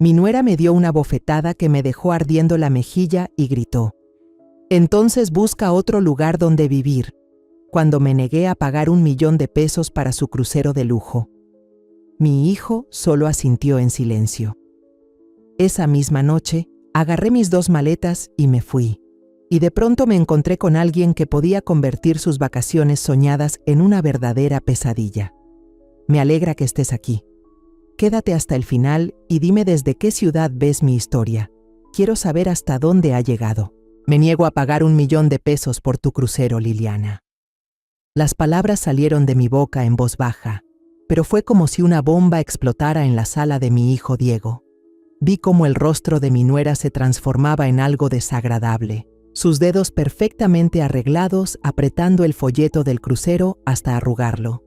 Mi nuera me dio una bofetada que me dejó ardiendo la mejilla y gritó: «Entonces busca otro lugar donde vivir», cuando me negué a pagar 1.000.000 de pesos para su crucero de lujo. Mi hijo solo asintió en silencio. Esa misma noche, agarré mis 2 maletas y me fui. Y de pronto me encontré con alguien que podía convertir sus vacaciones soñadas en una verdadera pesadilla. Me alegra que estés aquí. Quédate hasta el final y dime desde qué ciudad ves mi historia. Quiero saber hasta dónde ha llegado. Me niego a pagar 1.000.000 de pesos por tu crucero, Liliana. Las palabras salieron de mi boca en voz baja, pero fue como si una bomba explotara en la sala de mi hijo Diego. Vi cómo el rostro de mi nuera se transformaba en algo desagradable, sus dedos perfectamente arreglados apretando el folleto del crucero hasta arrugarlo.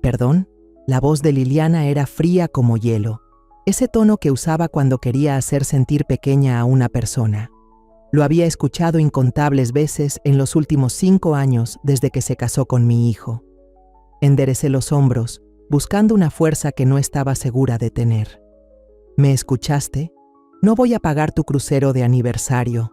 ¿Perdón? La voz de Liliana era fría como hielo, ese tono que usaba cuando quería hacer sentir pequeña a una persona. Lo había escuchado incontables veces en los últimos 5 años desde que se casó con mi hijo. Enderecé los hombros, buscando una fuerza que no estaba segura de tener. ¿Me escuchaste? No voy a pagar tu crucero de aniversario.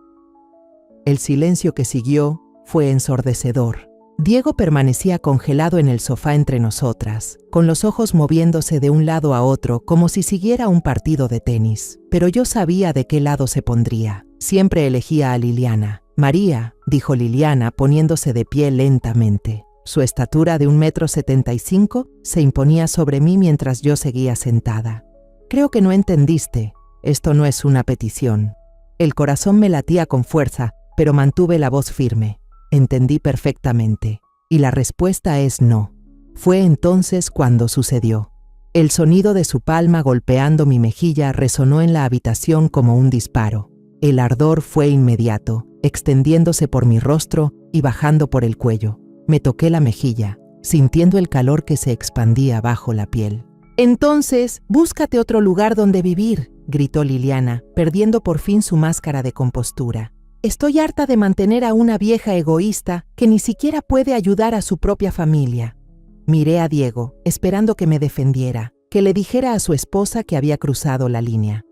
El silencio que siguió fue ensordecedor. Diego permanecía congelado en el sofá entre nosotras, con los ojos moviéndose de un lado a otro como si siguiera un partido de tenis. Pero yo sabía de qué lado se pondría. Siempre elegía a Liliana. «María», dijo Liliana, poniéndose de pie lentamente. Su estatura de 1,75 m se imponía sobre mí mientras yo seguía sentada. «Creo que no entendiste. Esto no es una petición». El corazón me latía con fuerza, pero mantuve la voz firme. Entendí perfectamente. Y la respuesta es no. Fue entonces cuando sucedió. El sonido de su palma golpeando mi mejilla resonó en la habitación como un disparo. El ardor fue inmediato, extendiéndose por mi rostro y bajando por el cuello. Me toqué la mejilla, sintiendo el calor que se expandía bajo la piel. «Entonces, búscate otro lugar donde vivir», gritó Liliana, perdiendo por fin su máscara de compostura. «Estoy harta de mantener a una vieja egoísta que ni siquiera puede ayudar a su propia familia». Miré a Diego, esperando que me defendiera, que le dijera a su esposa que había cruzado la línea.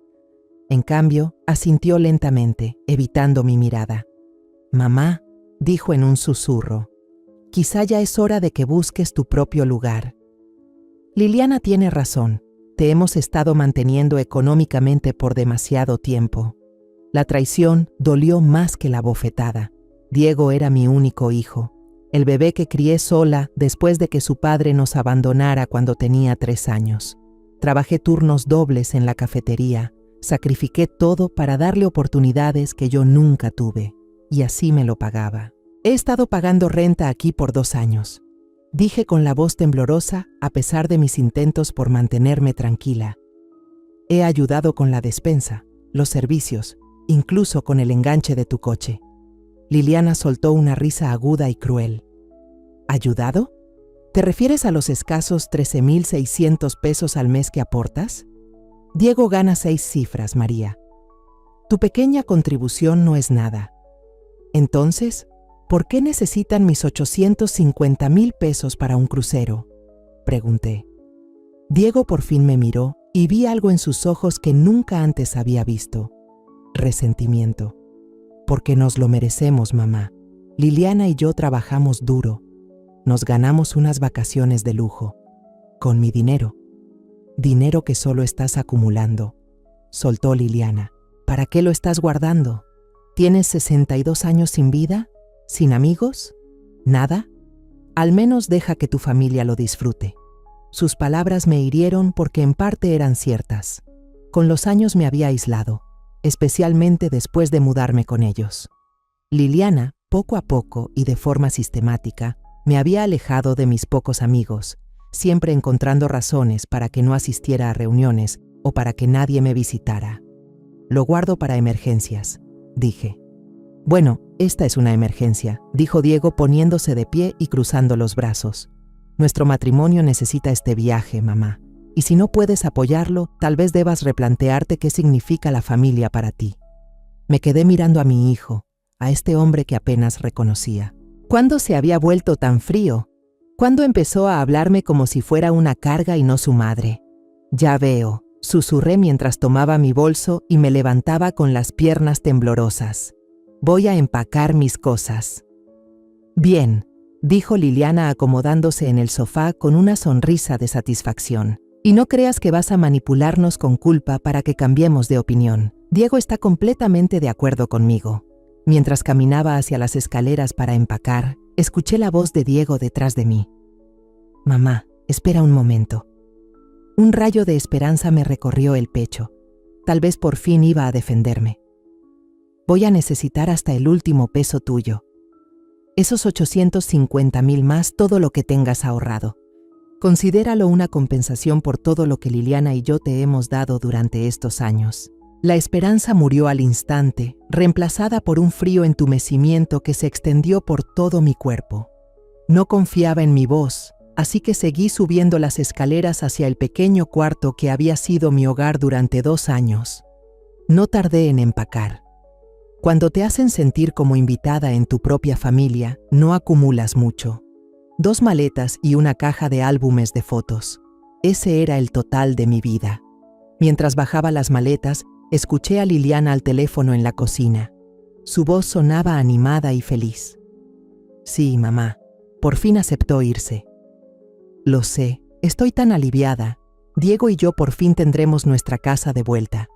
En cambio, asintió lentamente, evitando mi mirada. «Mamá», dijo en un susurro, «quizá ya es hora de que busques tu propio lugar». Liliana tiene razón. Te hemos estado manteniendo económicamente por demasiado tiempo. La traición dolió más que la bofetada. Diego era mi único hijo, el bebé que crié sola después de que su padre nos abandonara cuando tenía 3 años. Trabajé turnos dobles en la cafetería, sacrifiqué todo para darle oportunidades que yo nunca tuve, y así me lo pagaba. He estado pagando renta aquí por 2 años. Dije con la voz temblorosa, a pesar de mis intentos por mantenerme tranquila. He ayudado con la despensa, los servicios, incluso con el enganche de tu coche. Liliana soltó una risa aguda y cruel. ¿Ayudado? ¿Te refieres a los escasos 13.600 pesos al mes que aportas? Diego gana 6 cifras, María. Tu pequeña contribución no es nada. Entonces, ¿por qué necesitan mis 850.000 pesos para un crucero?, pregunté. Diego por fin me miró y vi algo en sus ojos que nunca antes había visto. Resentimiento. Porque nos lo merecemos, mamá. Liliana y yo trabajamos duro. Nos ganamos unas vacaciones de lujo. Con mi dinero. Dinero que solo estás acumulando. Soltó Liliana. ¿Para qué lo estás guardando? ¿Tienes 62 años sin vida? ¿Sin amigos? ¿Nada? Al menos deja que tu familia lo disfrute. Sus palabras me hirieron porque en parte eran ciertas. Con los años me había aislado, especialmente después de mudarme con ellos. Liliana, poco a poco y de forma sistemática, me había alejado de mis pocos amigos, siempre encontrando razones para que no asistiera a reuniones o para que nadie me visitara. Lo guardo para emergencias, dije. Bueno, esta es una emergencia, dijo Diego poniéndose de pie y cruzando los brazos. Nuestro matrimonio necesita este viaje, mamá. Y si no puedes apoyarlo, tal vez debas replantearte qué significa la familia para ti. Me quedé mirando a mi hijo, a este hombre que apenas reconocía. ¿Cuándo se había vuelto tan frío? ¿Cuándo empezó a hablarme como si fuera una carga y no su madre? Ya veo, susurré mientras tomaba mi bolso y me levantaba con las piernas temblorosas. Voy a empacar mis cosas. Bien, dijo Liliana acomodándose en el sofá con una sonrisa de satisfacción. Y no creas que vas a manipularnos con culpa para que cambiemos de opinión. Diego está completamente de acuerdo conmigo. Mientras caminaba hacia las escaleras para empacar, escuché la voz de Diego detrás de mí. Mamá, espera un momento. Un rayo de esperanza me recorrió el pecho. Tal vez por fin iba a defenderme. Voy a necesitar hasta el último peso tuyo. Esos 850,000 más todo lo que tengas ahorrado. Considéralo una compensación por todo lo que Liliana y yo te hemos dado durante estos años. La esperanza murió al instante, reemplazada por un frío entumecimiento que se extendió por todo mi cuerpo. No confiaba en mi voz, así que seguí subiendo las escaleras hacia el pequeño cuarto que había sido mi hogar durante 2 años. No tardé en empacar. Cuando te hacen sentir como invitada en tu propia familia, no acumulas mucho. 2 maletas y una caja de álbumes de fotos. Ese era el total de mi vida. Mientras bajaba las maletas, escuché a Liliana al teléfono en la cocina. Su voz sonaba animada y feliz. Sí, mamá, por fin aceptó irse. Lo sé, estoy tan aliviada. Diego y yo por fin tendremos nuestra casa de vuelta.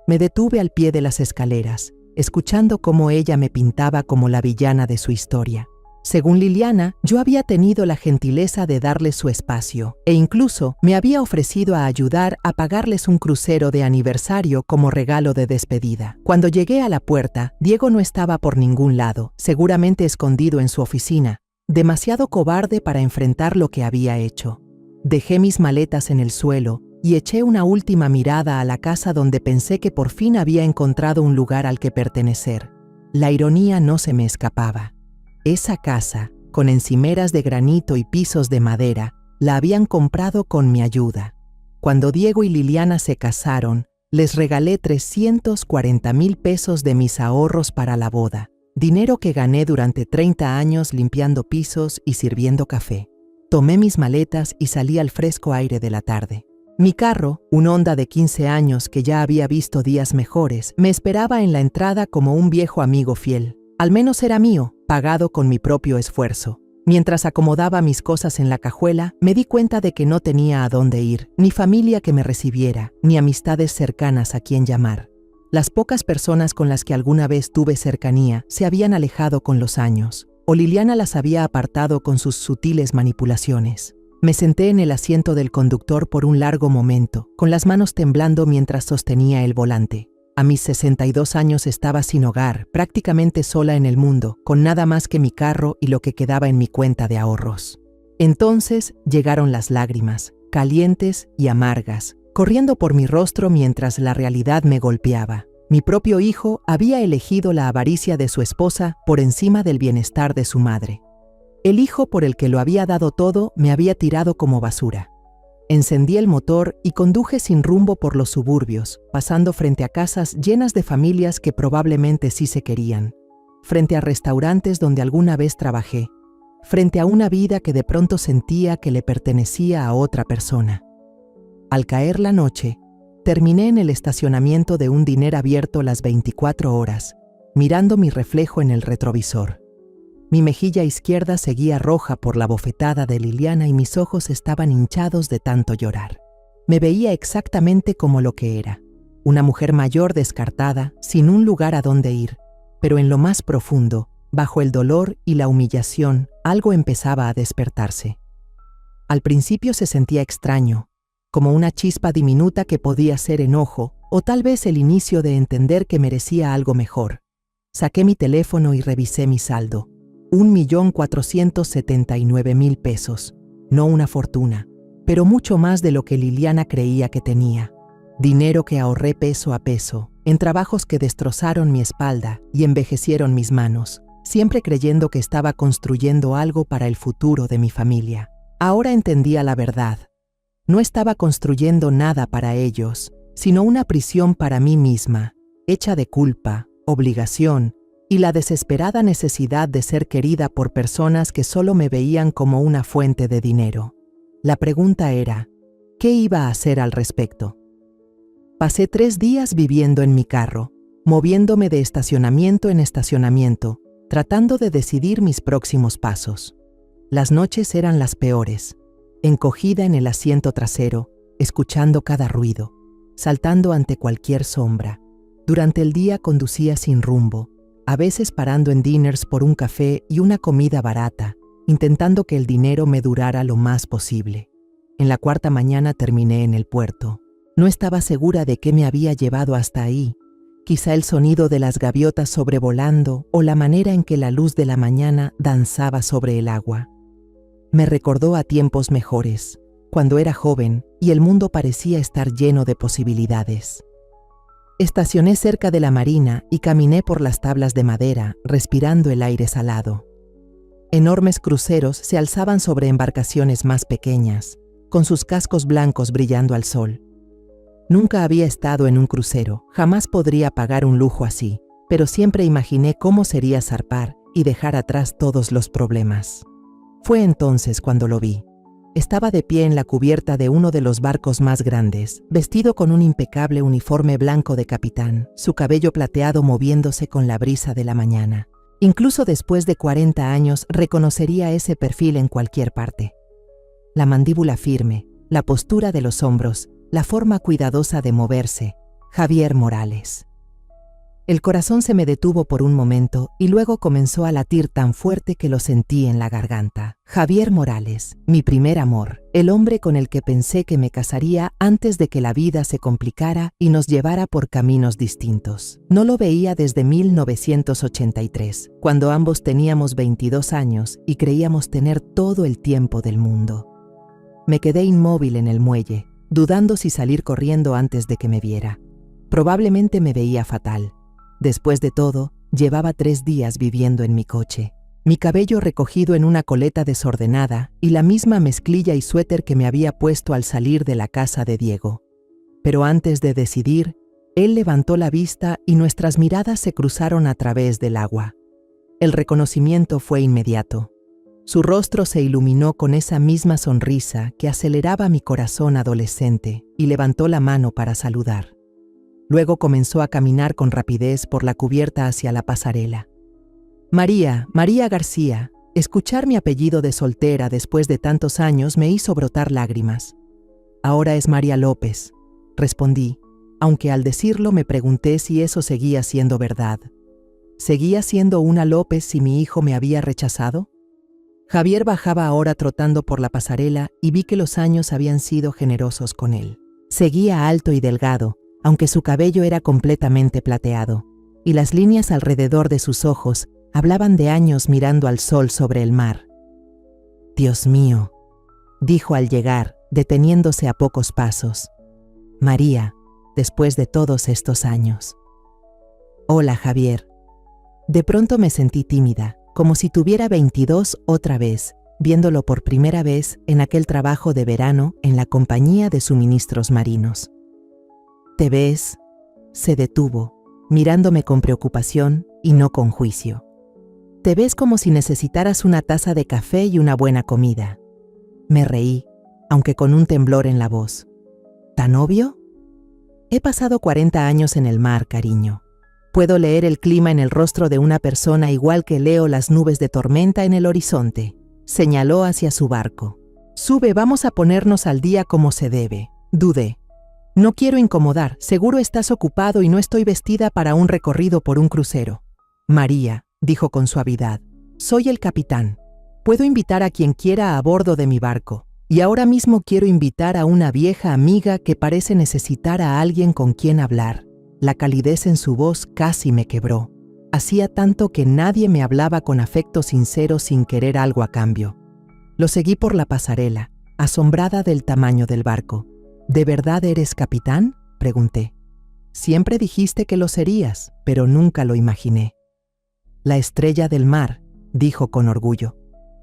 Me detuve al pie de las escaleras, escuchando cómo ella me pintaba como la villana de su historia. Según Liliana, yo había tenido la gentileza de darles su espacio e incluso me había ofrecido a ayudar a pagarles un crucero de aniversario como regalo de despedida. Cuando llegué a la puerta, Diego no estaba por ningún lado, seguramente escondido en su oficina, demasiado cobarde para enfrentar lo que había hecho. Dejé mis maletas en el suelo y eché una última mirada a la casa donde pensé que por fin había encontrado un lugar al que pertenecer. La ironía no se me escapaba. Esa casa, con encimeras de granito y pisos de madera, la habían comprado con mi ayuda. Cuando Diego y Liliana se casaron, les regalé 340,000 pesos de mis ahorros para la boda, dinero que gané durante 30 años limpiando pisos y sirviendo café. Tomé mis maletas y salí al fresco aire de la tarde. Mi carro, un Honda de 15 años que ya había visto días mejores, me esperaba en la entrada como un viejo amigo fiel. Al menos era mío, pagado con mi propio esfuerzo. Mientras acomodaba mis cosas en la cajuela, me di cuenta de que no tenía a dónde ir, ni familia que me recibiera, ni amistades cercanas a quien llamar. Las pocas personas con las que alguna vez tuve cercanía se habían alejado con los años, o Liliana las había apartado con sus sutiles manipulaciones. Me senté en el asiento del conductor por un largo momento, con las manos temblando mientras sostenía el volante. A mis 62 años estaba sin hogar, prácticamente sola en el mundo, con nada más que mi carro y lo que quedaba en mi cuenta de ahorros. Entonces llegaron las lágrimas, calientes y amargas, corriendo por mi rostro mientras la realidad me golpeaba. Mi propio hijo había elegido la avaricia de su esposa por encima del bienestar de su madre. El hijo por el que lo había dado todo me había tirado como basura. Encendí el motor y conduje sin rumbo por los suburbios, pasando frente a casas llenas de familias que probablemente sí se querían, frente a restaurantes donde alguna vez trabajé, frente a una vida que de pronto sentía que le pertenecía a otra persona. Al caer la noche, terminé en el estacionamiento de un diner abierto las 24 horas, mirando mi reflejo en el retrovisor. Mi mejilla izquierda seguía roja por la bofetada de Liliana y mis ojos estaban hinchados de tanto llorar. Me veía exactamente como lo que era, una mujer mayor descartada, sin un lugar a donde ir, pero en lo más profundo, bajo el dolor y la humillación, algo empezaba a despertarse. Al principio se sentía extraño, como una chispa diminuta que podía ser enojo, o tal vez el inicio de entender que merecía algo mejor. Saqué mi teléfono y revisé mi saldo. 1,479,000 pesos. No una fortuna, pero mucho más de lo que Liliana creía que tenía. Dinero que ahorré peso a peso, en trabajos que destrozaron mi espalda y envejecieron mis manos, siempre creyendo que estaba construyendo algo para el futuro de mi familia. Ahora entendía la verdad. No estaba construyendo nada para ellos, sino una prisión para mí misma, hecha de culpa, obligación, y la desesperada necesidad de ser querida por personas que solo me veían como una fuente de dinero. La pregunta era, ¿Qué iba a hacer al respecto? Pasé 3 días viviendo en mi carro, moviéndome de estacionamiento en estacionamiento, tratando de decidir mis próximos pasos. Las noches eran las peores, encogida en el asiento trasero, escuchando cada ruido, saltando ante cualquier sombra. Durante el día conducía sin rumbo, a veces parando en diners por un café y una comida barata, intentando que el dinero me durara lo más posible. En la 4ª mañana terminé en el puerto. No estaba segura de qué me había llevado hasta ahí, quizá el sonido de las gaviotas sobrevolando o la manera en que la luz de la mañana danzaba sobre el agua. Me recordó a tiempos mejores, cuando era joven y el mundo parecía estar lleno de posibilidades. Estacioné cerca de la marina y caminé por las tablas de madera, respirando el aire salado. Enormes cruceros se alzaban sobre embarcaciones más pequeñas, con sus cascos blancos brillando al sol. Nunca había estado en un crucero, jamás podría pagar un lujo así, pero siempre imaginé cómo sería zarpar y dejar atrás todos los problemas. Fue entonces cuando lo vi. Estaba de pie en la cubierta de uno de los barcos más grandes, vestido con un impecable uniforme blanco de capitán, su cabello plateado moviéndose con la brisa de la mañana. Incluso después de 40 años reconocería ese perfil en cualquier parte. La mandíbula firme, la postura de los hombros, la forma cuidadosa de moverse. Javier Morales. El corazón se me detuvo por un momento y luego comenzó a latir tan fuerte que lo sentí en la garganta. Javier Morales, mi primer amor, el hombre con el que pensé que me casaría antes de que la vida se complicara y nos llevara por caminos distintos. No lo veía desde 1983, cuando ambos teníamos 22 años y creíamos tener todo el tiempo del mundo. Me quedé inmóvil en el muelle, dudando si salir corriendo antes de que me viera. Probablemente me veía fatal. Después de todo, llevaba 3 días viviendo en mi coche. Mi cabello recogido en una coleta desordenada y la misma mezclilla y suéter que me había puesto al salir de la casa de Diego. Pero antes de decidir, él levantó la vista y nuestras miradas se cruzaron a través del agua. El reconocimiento fue inmediato. Su rostro se iluminó con esa misma sonrisa que aceleraba mi corazón adolescente y levantó la mano para saludar. Luego comenzó a caminar con rapidez por la cubierta hacia la pasarela. María García. Escuchar mi apellido de soltera después de tantos años me hizo brotar lágrimas. Ahora es María López, respondí, aunque al decirlo me pregunté si eso seguía siendo verdad. ¿Seguía siendo una López si mi hijo me había rechazado? Javier bajaba ahora trotando por la pasarela y vi que los años habían sido generosos con él. Seguía alto y delgado, aunque su cabello era completamente plateado, y las líneas alrededor de sus ojos hablaban de años mirando al sol sobre el mar. «Dios mío», dijo al llegar, deteniéndose a pocos pasos. «María, después de todos estos años». «Hola, Javier». De pronto me sentí tímida, como si tuviera 22 otra vez, viéndolo por primera vez en aquel trabajo de verano en la compañía de suministros marinos. «¿Te ves?», se detuvo, mirándome con preocupación y no con juicio. «Te ves como si necesitaras una taza de café y una buena comida». Me reí, aunque con un temblor en la voz. «¿Tan obvio?». «He pasado 40 años en el mar, cariño. Puedo leer el clima en el rostro de una persona igual que leo las nubes de tormenta en el horizonte», señaló hacia su barco. «Sube, vamos a ponernos al día como se debe». Dudé. «No quiero incomodar, seguro estás ocupado y no estoy vestida para un recorrido por un crucero». «María», dijo con suavidad, «soy el capitán. Puedo invitar a quien quiera a bordo de mi barco, y ahora mismo quiero invitar a una vieja amiga que parece necesitar a alguien con quien hablar». La calidez en su voz casi me quebró. Hacía tanto que nadie me hablaba con afecto sincero sin querer algo a cambio. Lo seguí por la pasarela, asombrada del tamaño del barco. «¿De verdad eres capitán?», pregunté. «Siempre dijiste que lo serías, pero nunca lo imaginé». «La estrella del mar», dijo con orgullo.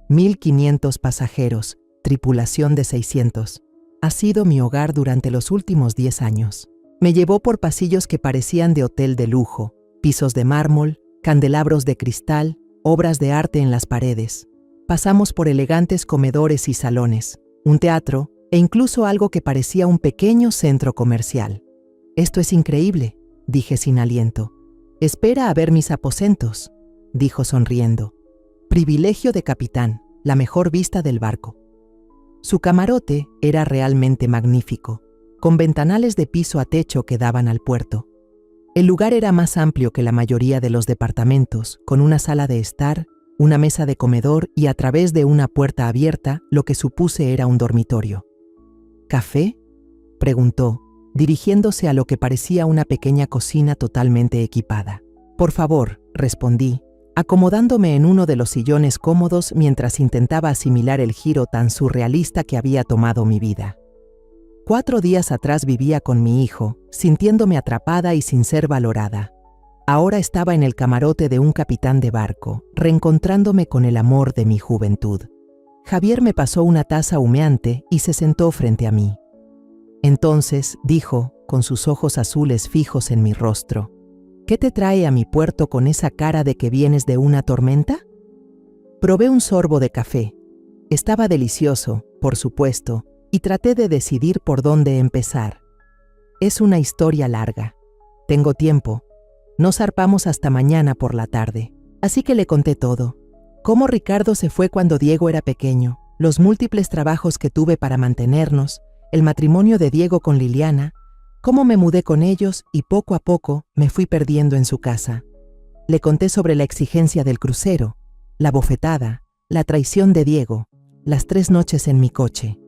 1.500 pasajeros, tripulación de 600. Ha sido mi hogar durante los últimos 10 años. Me llevó por pasillos que parecían de hotel de lujo, pisos de mármol, candelabros de cristal, obras de arte en las paredes. Pasamos por elegantes comedores y salones, un teatro, e incluso algo que parecía un pequeño centro comercial. «Esto es increíble», dije sin aliento. «Espera a ver mis aposentos», dijo sonriendo. «Privilegio de capitán, la mejor vista del barco». Su camarote era realmente magnífico, con ventanales de piso a techo que daban al puerto. El lugar era más amplio que la mayoría de los departamentos, con una sala de estar, una mesa de comedor y a través de una puerta abierta, lo que supuse era un dormitorio. «¿Café?», preguntó, dirigiéndose a lo que parecía una pequeña cocina totalmente equipada. «Por favor», respondí, acomodándome en uno de los sillones cómodos mientras intentaba asimilar el giro tan surrealista que había tomado mi vida. 4 días atrás vivía con mi hijo, sintiéndome atrapada y sin ser valorada. Ahora estaba en el camarote de un capitán de barco, reencontrándome con el amor de mi juventud. Javier me pasó una taza humeante y se sentó frente a mí. Entonces dijo, con sus ojos azules fijos en mi rostro: «¿Qué te trae a mi puerto con esa cara de que vienes de una tormenta?». Probé un sorbo de café. Estaba delicioso, por supuesto, y traté de decidir por dónde empezar. «Es una historia larga. Tengo tiempo. No zarpamos hasta mañana por la tarde». Así que le conté todo. Cómo Ricardo se fue cuando Diego era pequeño, los múltiples trabajos que tuve para mantenernos, el matrimonio de Diego con Liliana, cómo me mudé con ellos y poco a poco me fui perdiendo en su casa. Le conté sobre la exigencia del crucero, la bofetada, la traición de Diego, las 3 noches en mi coche.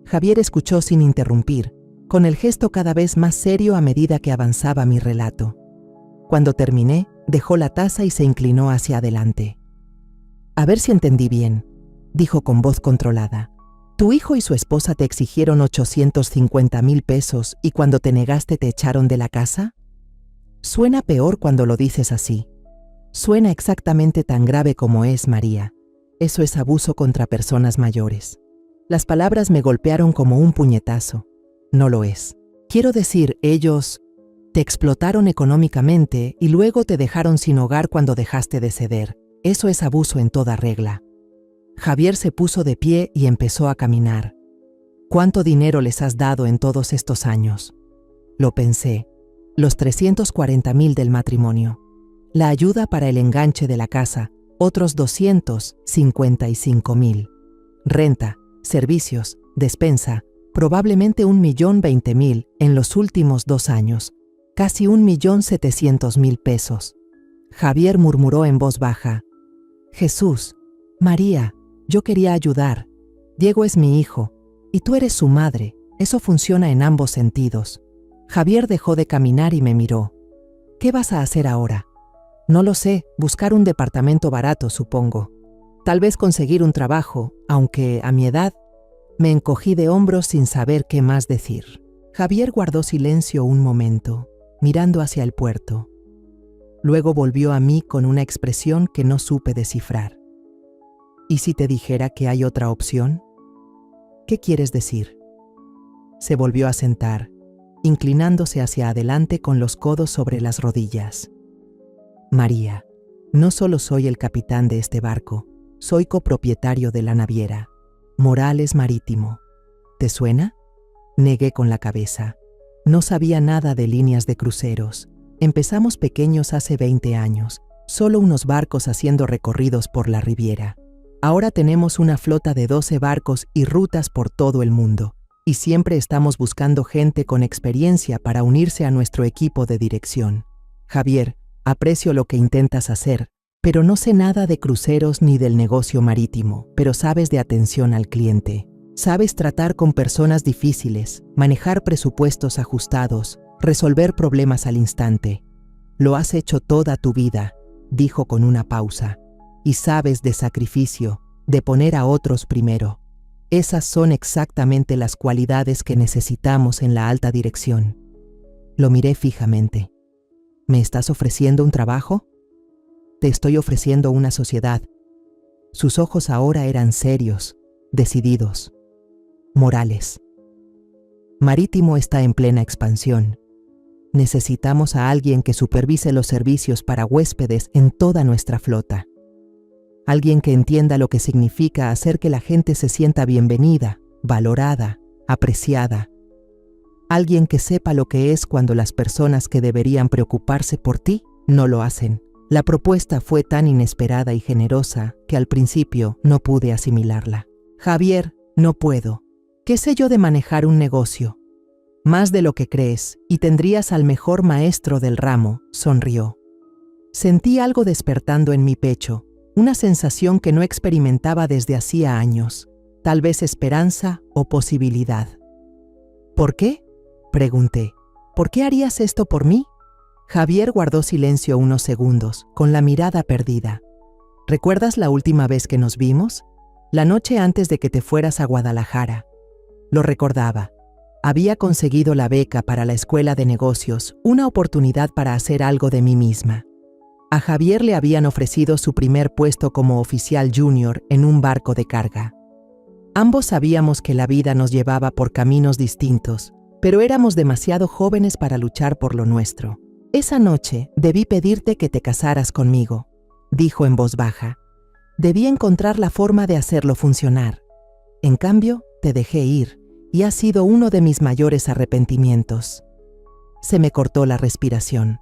Javier escuchó sin interrumpir, con el gesto cada vez más serio a medida que avanzaba mi relato. Cuando terminé, dejó la taza y se inclinó hacia adelante. «A ver si entendí bien», dijo con voz controlada. «Tu hijo y su esposa te exigieron 850,000 pesos y cuando te negaste te echaron de la casa». Suena peor cuando lo dices así. Suena exactamente tan grave como es, María. Eso es abuso contra personas mayores. Las palabras me golpearon como un puñetazo. No lo es. Quiero decir, ellos te explotaron económicamente y luego te dejaron sin hogar cuando dejaste de ceder. Eso es abuso en toda regla. Javier se puso de pie y empezó a caminar. ¿Cuánto dinero les has dado en todos estos años? Lo pensé. Los 340,000 del matrimonio. La ayuda para el enganche de la casa, otros 255,000. Renta, servicios, despensa, probablemente 1,020,000 en los últimos 2 años. Casi 1,700,000 pesos. Javier murmuró en voz baja: «Jesús, María, yo quería ayudar. Diego es mi hijo, y tú eres su madre. Eso funciona en ambos sentidos». Javier dejó de caminar y me miró. «¿Qué vas a hacer ahora?» «No lo sé, buscar un departamento barato, supongo. Tal vez conseguir un trabajo, aunque a mi edad…». Me encogí de hombros sin saber qué más decir. Javier guardó silencio un momento, mirando hacia el puerto. Luego volvió a mí con una expresión que no supe descifrar. «¿Y si te dijera que hay otra opción?». «¿Qué quieres decir?». Se volvió a sentar, inclinándose hacia adelante con los codos sobre las rodillas. «María, no solo soy el capitán de este barco, soy copropietario de la naviera, Morales Marítimo. ¿Te suena?». Negué con la cabeza. No sabía nada de líneas de cruceros. Empezamos pequeños hace 20 años, solo unos barcos haciendo recorridos por la Riviera. Ahora tenemos una flota de 12 barcos y rutas por todo el mundo, y siempre estamos buscando gente con experiencia para unirse a nuestro equipo de dirección. Javier, aprecio lo que intentas hacer, pero no sé nada de cruceros ni del negocio marítimo, pero sabes de atención al cliente. Sabes tratar con personas difíciles, manejar presupuestos ajustados, resolver problemas al instante. Lo has hecho toda tu vida, dijo con una pausa, y sabes de sacrificio, de poner a otros primero. Esas son exactamente las cualidades que necesitamos en la alta dirección. Lo miré fijamente. ¿Me estás ofreciendo un trabajo? Te estoy ofreciendo una sociedad. Sus ojos ahora eran serios, decididos. Morales. Marítimo está en plena expansión. Necesitamos a alguien que supervise los servicios para huéspedes en toda nuestra flota. Alguien que entienda lo que significa hacer que la gente se sienta bienvenida, valorada, apreciada. Alguien que sepa lo que es cuando las personas que deberían preocuparse por ti no lo hacen. La propuesta fue tan inesperada y generosa que al principio no pude asimilarla. Javier, no puedo. ¿Qué sé yo de manejar un negocio? Más de lo que crees, y tendrías al mejor maestro del ramo, sonrió. Sentí algo despertando en mi pecho, una sensación que no experimentaba desde hacía años, tal vez esperanza o posibilidad. ¿Por qué?, pregunté. ¿Por qué harías esto por mí? Javier guardó silencio unos segundos, con la mirada perdida. ¿Recuerdas la última vez que nos vimos? La noche antes de que te fueras a Guadalajara. Lo recordaba. Había conseguido la beca para la escuela de negocios, una oportunidad para hacer algo de mí misma. A Javier le habían ofrecido su primer puesto como oficial junior en un barco de carga. Ambos sabíamos que la vida nos llevaba por caminos distintos, pero éramos demasiado jóvenes para luchar por lo nuestro. Esa noche debí pedirte que te casaras conmigo, dijo en voz baja. Debí encontrar la forma de hacerlo funcionar. En cambio, te dejé ir, y ha sido uno de mis mayores arrepentimientos. Se me cortó la respiración.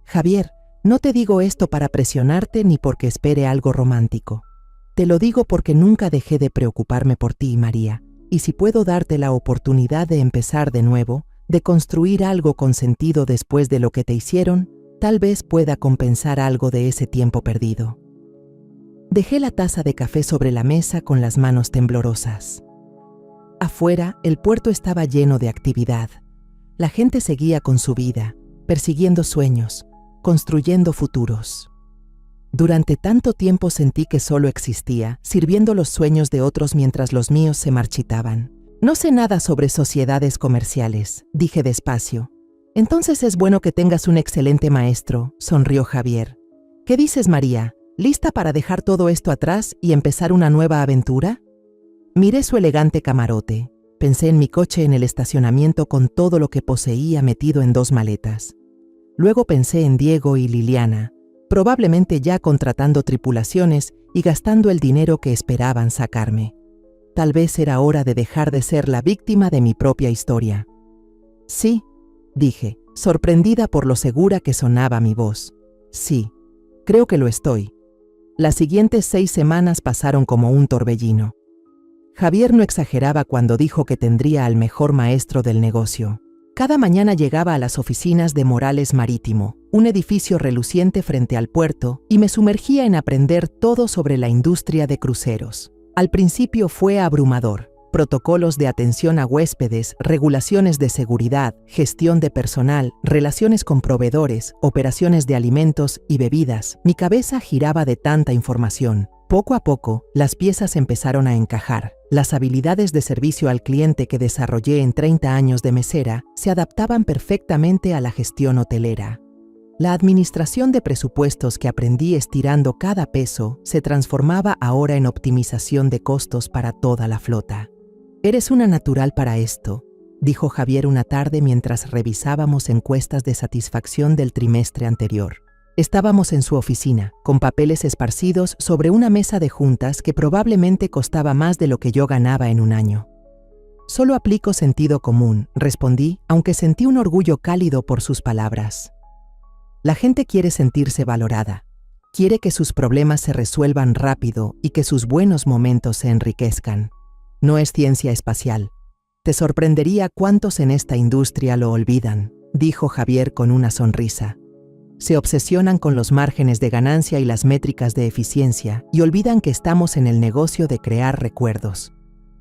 Javier, no te digo esto para presionarte ni porque espere algo romántico. Te lo digo porque nunca dejé de preocuparme por ti, María, y si puedo darte la oportunidad de empezar de nuevo, de construir algo con sentido después de lo que te hicieron, tal vez pueda compensar algo de ese tiempo perdido. Dejé la taza de café sobre la mesa con las manos temblorosas. Afuera, el puerto estaba lleno de actividad. La gente seguía con su vida, persiguiendo sueños, construyendo futuros. Durante tanto tiempo sentí que solo existía, sirviendo los sueños de otros mientras los míos se marchitaban. No sé nada sobre sociedades comerciales, dije despacio. Entonces es bueno que tengas un excelente maestro, sonrió Javier. ¿Qué dices, María? ¿Lista para dejar todo esto atrás y empezar una nueva aventura? Miré su elegante camarote. Pensé en mi coche en el estacionamiento con todo lo que poseía metido en 2 maletas. Luego pensé en Diego y Liliana, probablemente ya contratando tripulaciones y gastando el dinero que esperaban sacarme. Tal vez era hora de dejar de ser la víctima de mi propia historia. Sí, dije, sorprendida por lo segura que sonaba mi voz. Sí, creo que lo estoy. Las siguientes 6 semanas pasaron como un torbellino. Javier no exageraba cuando dijo que tendría al mejor maestro del negocio. Cada mañana llegaba a las oficinas de Morales Marítimo, un edificio reluciente frente al puerto, y me sumergía en aprender todo sobre la industria de cruceros. Al principio fue abrumador. Protocolos de atención a huéspedes, regulaciones de seguridad, gestión de personal, relaciones con proveedores, operaciones de alimentos y bebidas. Mi cabeza giraba de tanta información. Poco a poco, las piezas empezaron a encajar. Las habilidades de servicio al cliente que desarrollé en 30 años de mesera se adaptaban perfectamente a la gestión hotelera. La administración de presupuestos que aprendí estirando cada peso se transformaba ahora en optimización de costos para toda la flota. «Eres una natural para esto», dijo Javier una tarde mientras revisábamos encuestas de satisfacción del trimestre anterior. Estábamos en su oficina, con papeles esparcidos sobre una mesa de juntas que probablemente costaba más de lo que yo ganaba en un año. «Solo aplico sentido común», respondí, aunque sentí un orgullo cálido por sus palabras. La gente quiere sentirse valorada. Quiere que sus problemas se resuelvan rápido y que sus buenos momentos se enriquezcan. No es ciencia espacial. Te sorprendería cuántos en esta industria lo olvidan, dijo Javier con una sonrisa. Se obsesionan con los márgenes de ganancia y las métricas de eficiencia y olvidan que estamos en el negocio de crear recuerdos.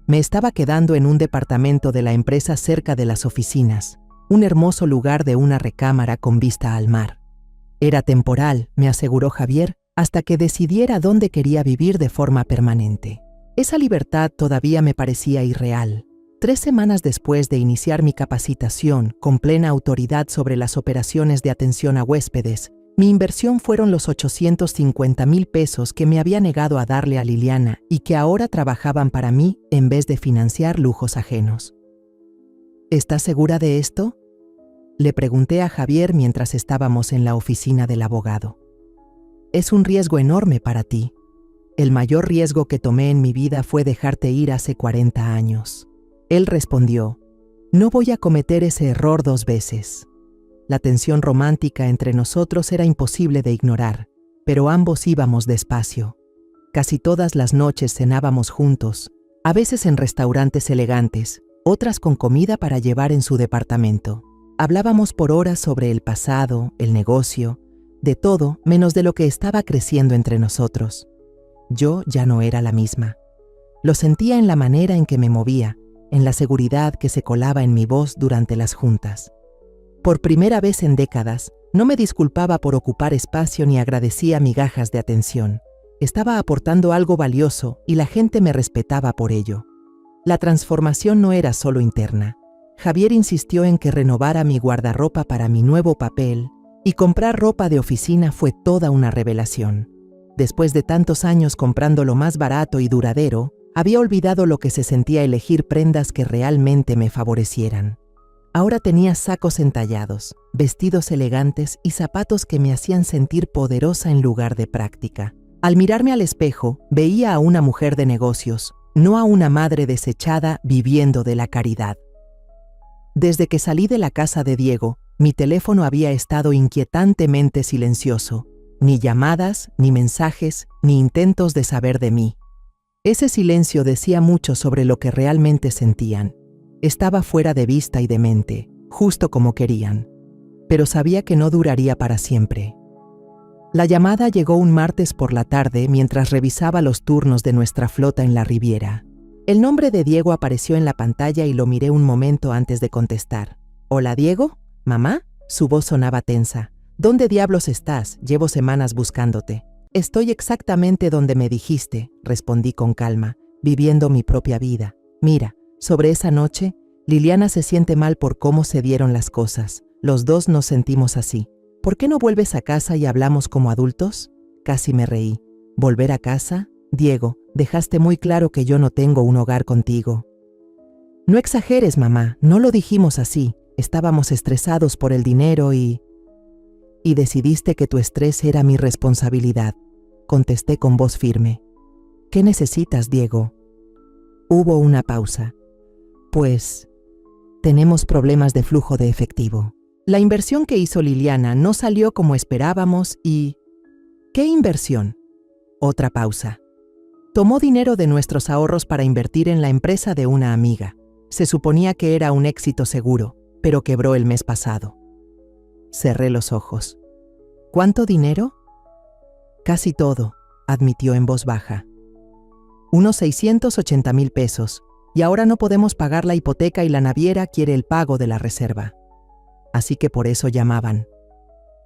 Me estaba quedando en un departamento de la empresa cerca de las oficinas, un hermoso lugar de una recámara con vista al mar. Era temporal, me aseguró Javier, hasta que decidiera dónde quería vivir de forma permanente. Esa libertad todavía me parecía irreal. 3 semanas después de iniciar mi capacitación con plena autoridad sobre las operaciones de atención a huéspedes, mi inversión fueron los 850,000 pesos que me había negado a darle a Liliana y que ahora trabajaban para mí en vez de financiar lujos ajenos. ¿Estás segura de esto?, le pregunté a Javier mientras estábamos en la oficina del abogado. Es un riesgo enorme para ti. El mayor riesgo que tomé en mi vida fue dejarte ir hace 40 años. Él respondió: «No voy a cometer ese error 2 veces». La tensión romántica entre nosotros era imposible de ignorar, pero ambos íbamos despacio. Casi todas las noches cenábamos juntos, a veces en restaurantes elegantes, otras con comida para llevar en su departamento. Hablábamos por horas sobre el pasado, el negocio, de todo menos de lo que estaba creciendo entre nosotros. Yo ya no era la misma. Lo sentía en la manera en que me movía, en la seguridad que se colaba en mi voz durante las juntas. Por primera vez en décadas, no me disculpaba por ocupar espacio ni agradecía migajas de atención. Estaba aportando algo valioso y la gente me respetaba por ello. La transformación no era solo interna. Javier insistió en que renovara mi guardarropa para mi nuevo papel, y comprar ropa de oficina fue toda una revelación. Después de tantos años comprando lo más barato y duradero, había olvidado lo que se sentía elegir prendas que realmente me favorecieran. Ahora tenía sacos entallados, vestidos elegantes y zapatos que me hacían sentir poderosa en lugar de práctica. Al mirarme al espejo, veía a una mujer de negocios, no a una madre desechada viviendo de la caridad. Desde que salí de la casa de Diego, mi teléfono había estado inquietantemente silencioso. Ni llamadas, ni mensajes, ni intentos de saber de mí. Ese silencio decía mucho sobre lo que realmente sentían. Estaba fuera de vista y de mente, justo como querían. Pero sabía que no duraría para siempre. La llamada llegó un martes por la tarde mientras revisaba los turnos de nuestra flota en la Riviera. El nombre de Diego apareció en la pantalla y lo miré un momento antes de contestar. «¿Hola, Diego? ¿Mamá?» Su voz sonaba tensa. «¿Dónde diablos estás? Llevo semanas buscándote». «Estoy exactamente donde me dijiste», respondí con calma, viviendo mi propia vida. «Mira, sobre esa noche, Liliana se siente mal por cómo se dieron las cosas. Los dos nos sentimos así. ¿Por qué no vuelves a casa y hablamos como adultos?» Casi me reí. ¿Volver a casa? Diego, dejaste muy claro que yo no tengo un hogar contigo. No exageres, mamá, no lo dijimos así. Estábamos estresados por el dinero y decidiste que tu estrés era mi responsabilidad. Contesté con voz firme. ¿Qué necesitas, Diego? Hubo una pausa. Pues, tenemos problemas de flujo de efectivo. La inversión que hizo Liliana no salió como esperábamos y... ¿Qué inversión? Otra pausa. Tomó dinero de nuestros ahorros para invertir en la empresa de una amiga. Se suponía que era un éxito seguro, pero quebró el mes pasado. Cerré los ojos. ¿Cuánto dinero? Casi todo, admitió en voz baja. Unos 680,000 pesos, y ahora no podemos pagar la hipoteca y la naviera quiere el pago de la reserva. Así que por eso llamaban.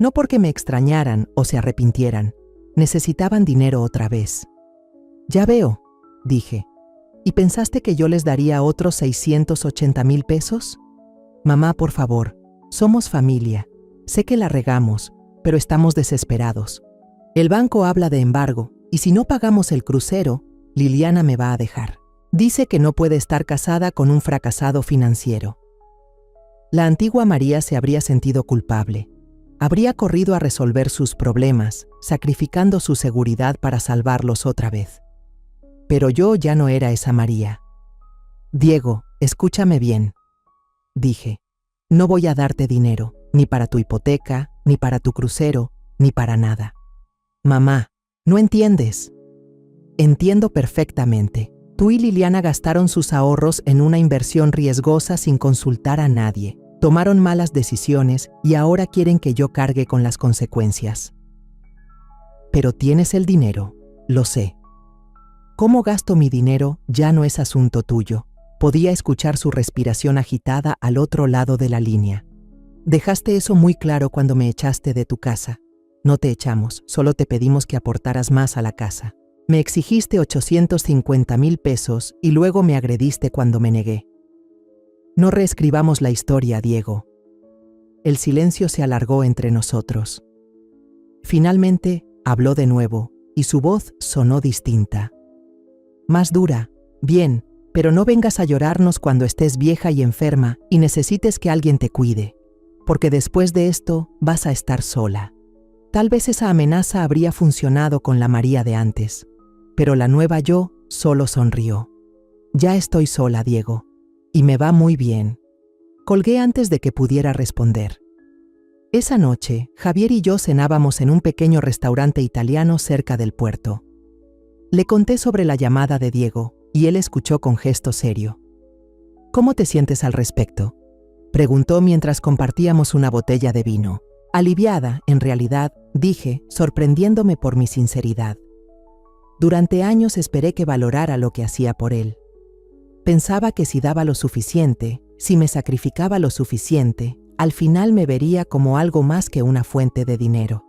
No porque me extrañaran o se arrepintieran, necesitaban dinero otra vez. Ya veo, dije. ¿Y pensaste que yo les daría otros 680,000 pesos? Mamá, por favor, somos familia. Sé que la regamos, pero estamos desesperados. El banco habla de embargo, y si no pagamos el crucero, Liliana me va a dejar. Dice que no puede estar casada con un fracasado financiero. La antigua María se habría sentido culpable. Habría corrido a resolver sus problemas, sacrificando su seguridad para salvarlos otra vez. Pero yo ya no era esa María. Diego, escúchame bien, dije. No voy a darte dinero, ni para tu hipoteca, ni para tu crucero, ni para nada. Mamá, ¿no entiendes? Entiendo perfectamente. Tú y Liliana gastaron sus ahorros en una inversión riesgosa sin consultar a nadie. Tomaron malas decisiones y ahora quieren que yo cargue con las consecuencias. Pero tienes el dinero, lo sé. Cómo gasto mi dinero ya no es asunto tuyo. Podía escuchar su respiración agitada al otro lado de la línea. Dejaste eso muy claro cuando me echaste de tu casa. No te echamos, solo te pedimos que aportaras más a la casa. Me exigiste 850,000 pesos y luego me agrediste cuando me negué. No reescribamos la historia, Diego. El silencio se alargó entre nosotros. Finalmente, habló de nuevo, y su voz sonó distinta. Más dura, bien, pero no vengas a llorarnos cuando estés vieja y enferma y necesites que alguien te cuide, porque después de esto vas a estar sola. Tal vez esa amenaza habría funcionado con la María de antes, pero la nueva yo solo sonrió. Ya estoy sola, Diego, y me va muy bien. Colgué antes de que pudiera responder. Esa noche, Javier y yo cenábamos en un pequeño restaurante italiano cerca del puerto. Le conté sobre la llamada de Diego, y él escuchó con gesto serio. ¿Cómo te sientes al respecto?, preguntó mientras compartíamos una botella de vino. Aliviada, en realidad, dije, sorprendiéndome por mi sinceridad. Durante años esperé que valorara lo que hacía por él. Pensaba que si daba lo suficiente, si me sacrificaba lo suficiente, al final me vería como algo más que una fuente de dinero.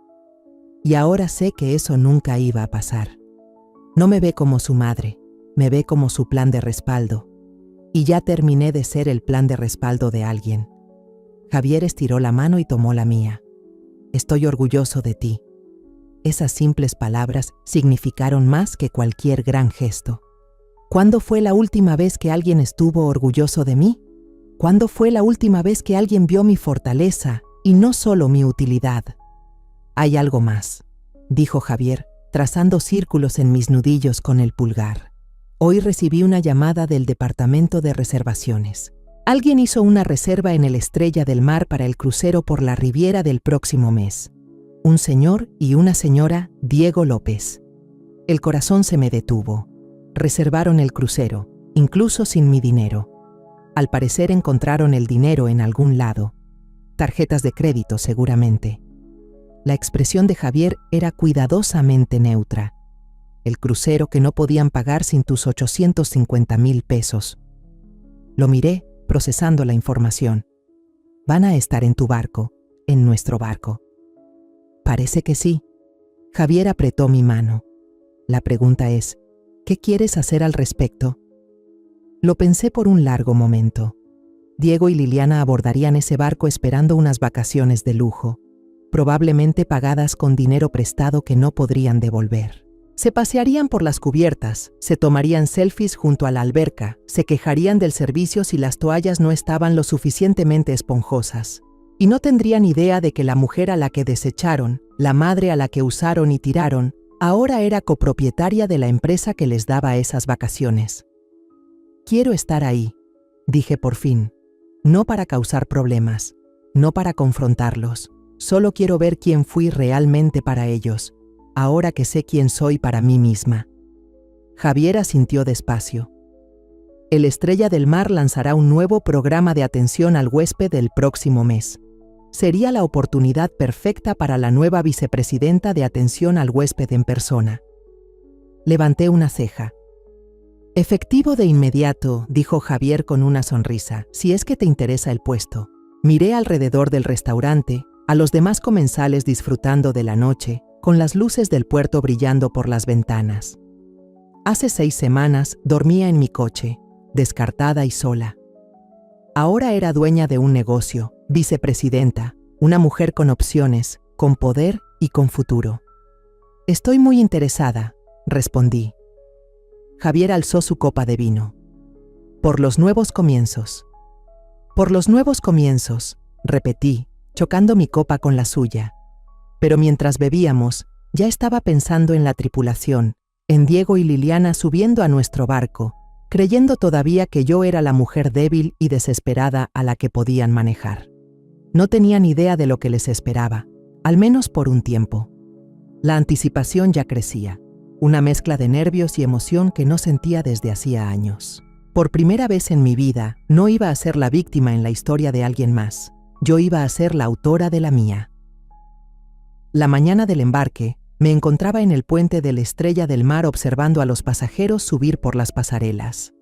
Y ahora sé que eso nunca iba a pasar. No me ve como su madre, me ve como su plan de respaldo. Y ya terminé de ser el plan de respaldo de alguien. Javier estiró la mano y tomó la mía. Estoy orgulloso de ti. Esas simples palabras significaron más que cualquier gran gesto. ¿Cuándo fue la última vez que alguien estuvo orgulloso de mí? ¿Cuándo fue la última vez que alguien vio mi fortaleza y no solo mi utilidad? Hay algo más, dijo Javier, trazando círculos en mis nudillos con el pulgar. Hoy recibí una llamada del departamento de reservaciones. Alguien hizo una reserva en el Estrella del Mar para el crucero por la Riviera del próximo mes. Un señor y una señora, Diego López. El corazón se me detuvo. Reservaron el crucero, incluso sin mi dinero. Al parecer encontraron el dinero en algún lado. Tarjetas de crédito, seguramente. La expresión de Javier era cuidadosamente neutra. El crucero que no podían pagar sin tus 850,000 pesos. Lo miré, procesando la información. Van a estar en tu barco, en nuestro barco. Parece que sí. Javier apretó mi mano. La pregunta es, ¿qué quieres hacer al respecto? Lo pensé por un largo momento. Diego y Liliana abordarían ese barco esperando unas vacaciones de lujo, probablemente pagadas con dinero prestado que no podrían devolver. Se pasearían por las cubiertas, se tomarían selfies junto a la alberca, se quejarían del servicio si las toallas no estaban lo suficientemente esponjosas. Y no tendrían idea de que la mujer a la que desecharon, la madre a la que usaron y tiraron, ahora era copropietaria de la empresa que les daba esas vacaciones. Quiero estar ahí, dije por fin, no para causar problemas, no para confrontarlos, solo quiero ver quién fui realmente para ellos, ahora que sé quién soy para mí misma. Javier asintió despacio. El Estrella del Mar lanzará un nuevo programa de atención al huésped el próximo mes. Sería la oportunidad perfecta para la nueva vicepresidenta de atención al huésped en persona. Levanté una ceja. Efectivo de inmediato, dijo Javier con una sonrisa, si es que te interesa el puesto. Miré alrededor del restaurante, a los demás comensales disfrutando de la noche, con las luces del puerto brillando por las ventanas. Hace 6 semanas dormía en mi coche, descartada y sola. Ahora era dueña de un negocio, vicepresidenta, una mujer con opciones, con poder y con futuro. Estoy muy interesada, respondí. Javier alzó su copa de vino. Por los nuevos comienzos. Por los nuevos comienzos, repetí, chocando mi copa con la suya. Pero mientras bebíamos, ya estaba pensando en la tripulación, en Diego y Liliana subiendo a nuestro barco, creyendo todavía que yo era la mujer débil y desesperada a la que podían manejar. No tenían idea de lo que les esperaba, al menos por un tiempo. La anticipación ya crecía, una mezcla de nervios y emoción que no sentía desde hacía años. Por primera vez en mi vida, no iba a ser la víctima en la historia de alguien más, yo iba a ser la autora de la mía. La mañana del embarque, me encontraba en el puente de la Estrella del Mar observando a los pasajeros subir por las pasarelas.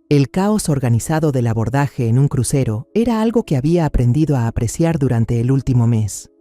El caos organizado del abordaje en un crucero era algo que había aprendido a apreciar durante el último mes.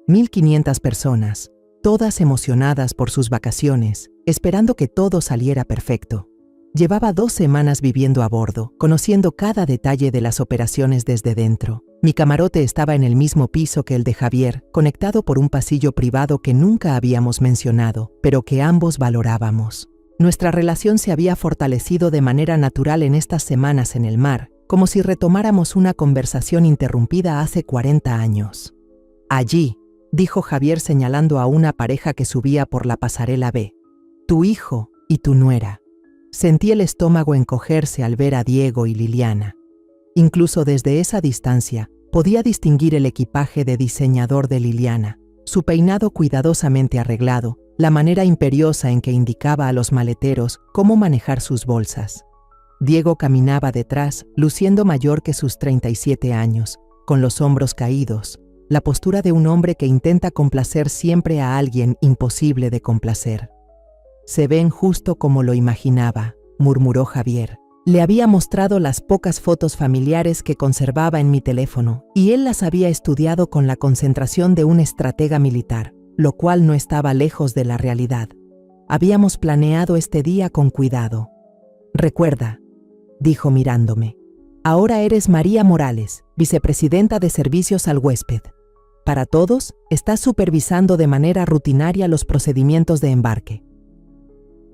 1,500 personas, todas emocionadas por sus vacaciones, esperando que todo saliera perfecto. Llevaba 2 semanas viviendo a bordo, conociendo cada detalle de las operaciones desde dentro. Mi camarote estaba en el mismo piso que el de Javier, conectado por un pasillo privado que nunca habíamos mencionado, pero que ambos valorábamos. Nuestra relación se había fortalecido de manera natural en estas semanas en el mar, como si retomáramos una conversación interrumpida hace 40 años. Allí, dijo Javier señalando a una pareja que subía por la pasarela B. Tu hijo y tu nuera. Sentí el estómago encogerse al ver a Diego y Liliana. Incluso desde esa distancia, podía distinguir el equipaje de diseñador de Liliana, su peinado cuidadosamente arreglado, la manera imperiosa en que indicaba a los maleteros cómo manejar sus bolsas. Diego caminaba detrás, luciendo mayor que sus 37 años, con los hombros caídos, la postura de un hombre que intenta complacer siempre a alguien imposible de complacer. «Se ven justo como lo imaginaba», murmuró Javier. Le había mostrado las pocas fotos familiares que conservaba en mi teléfono, y él las había estudiado con la concentración de un estratega militar, lo cual no estaba lejos de la realidad. Habíamos planeado este día con cuidado. «Recuerda», dijo mirándome, «ahora eres María Morales, vicepresidenta de Servicios al Huésped. Para todos, estás supervisando de manera rutinaria los procedimientos de embarque».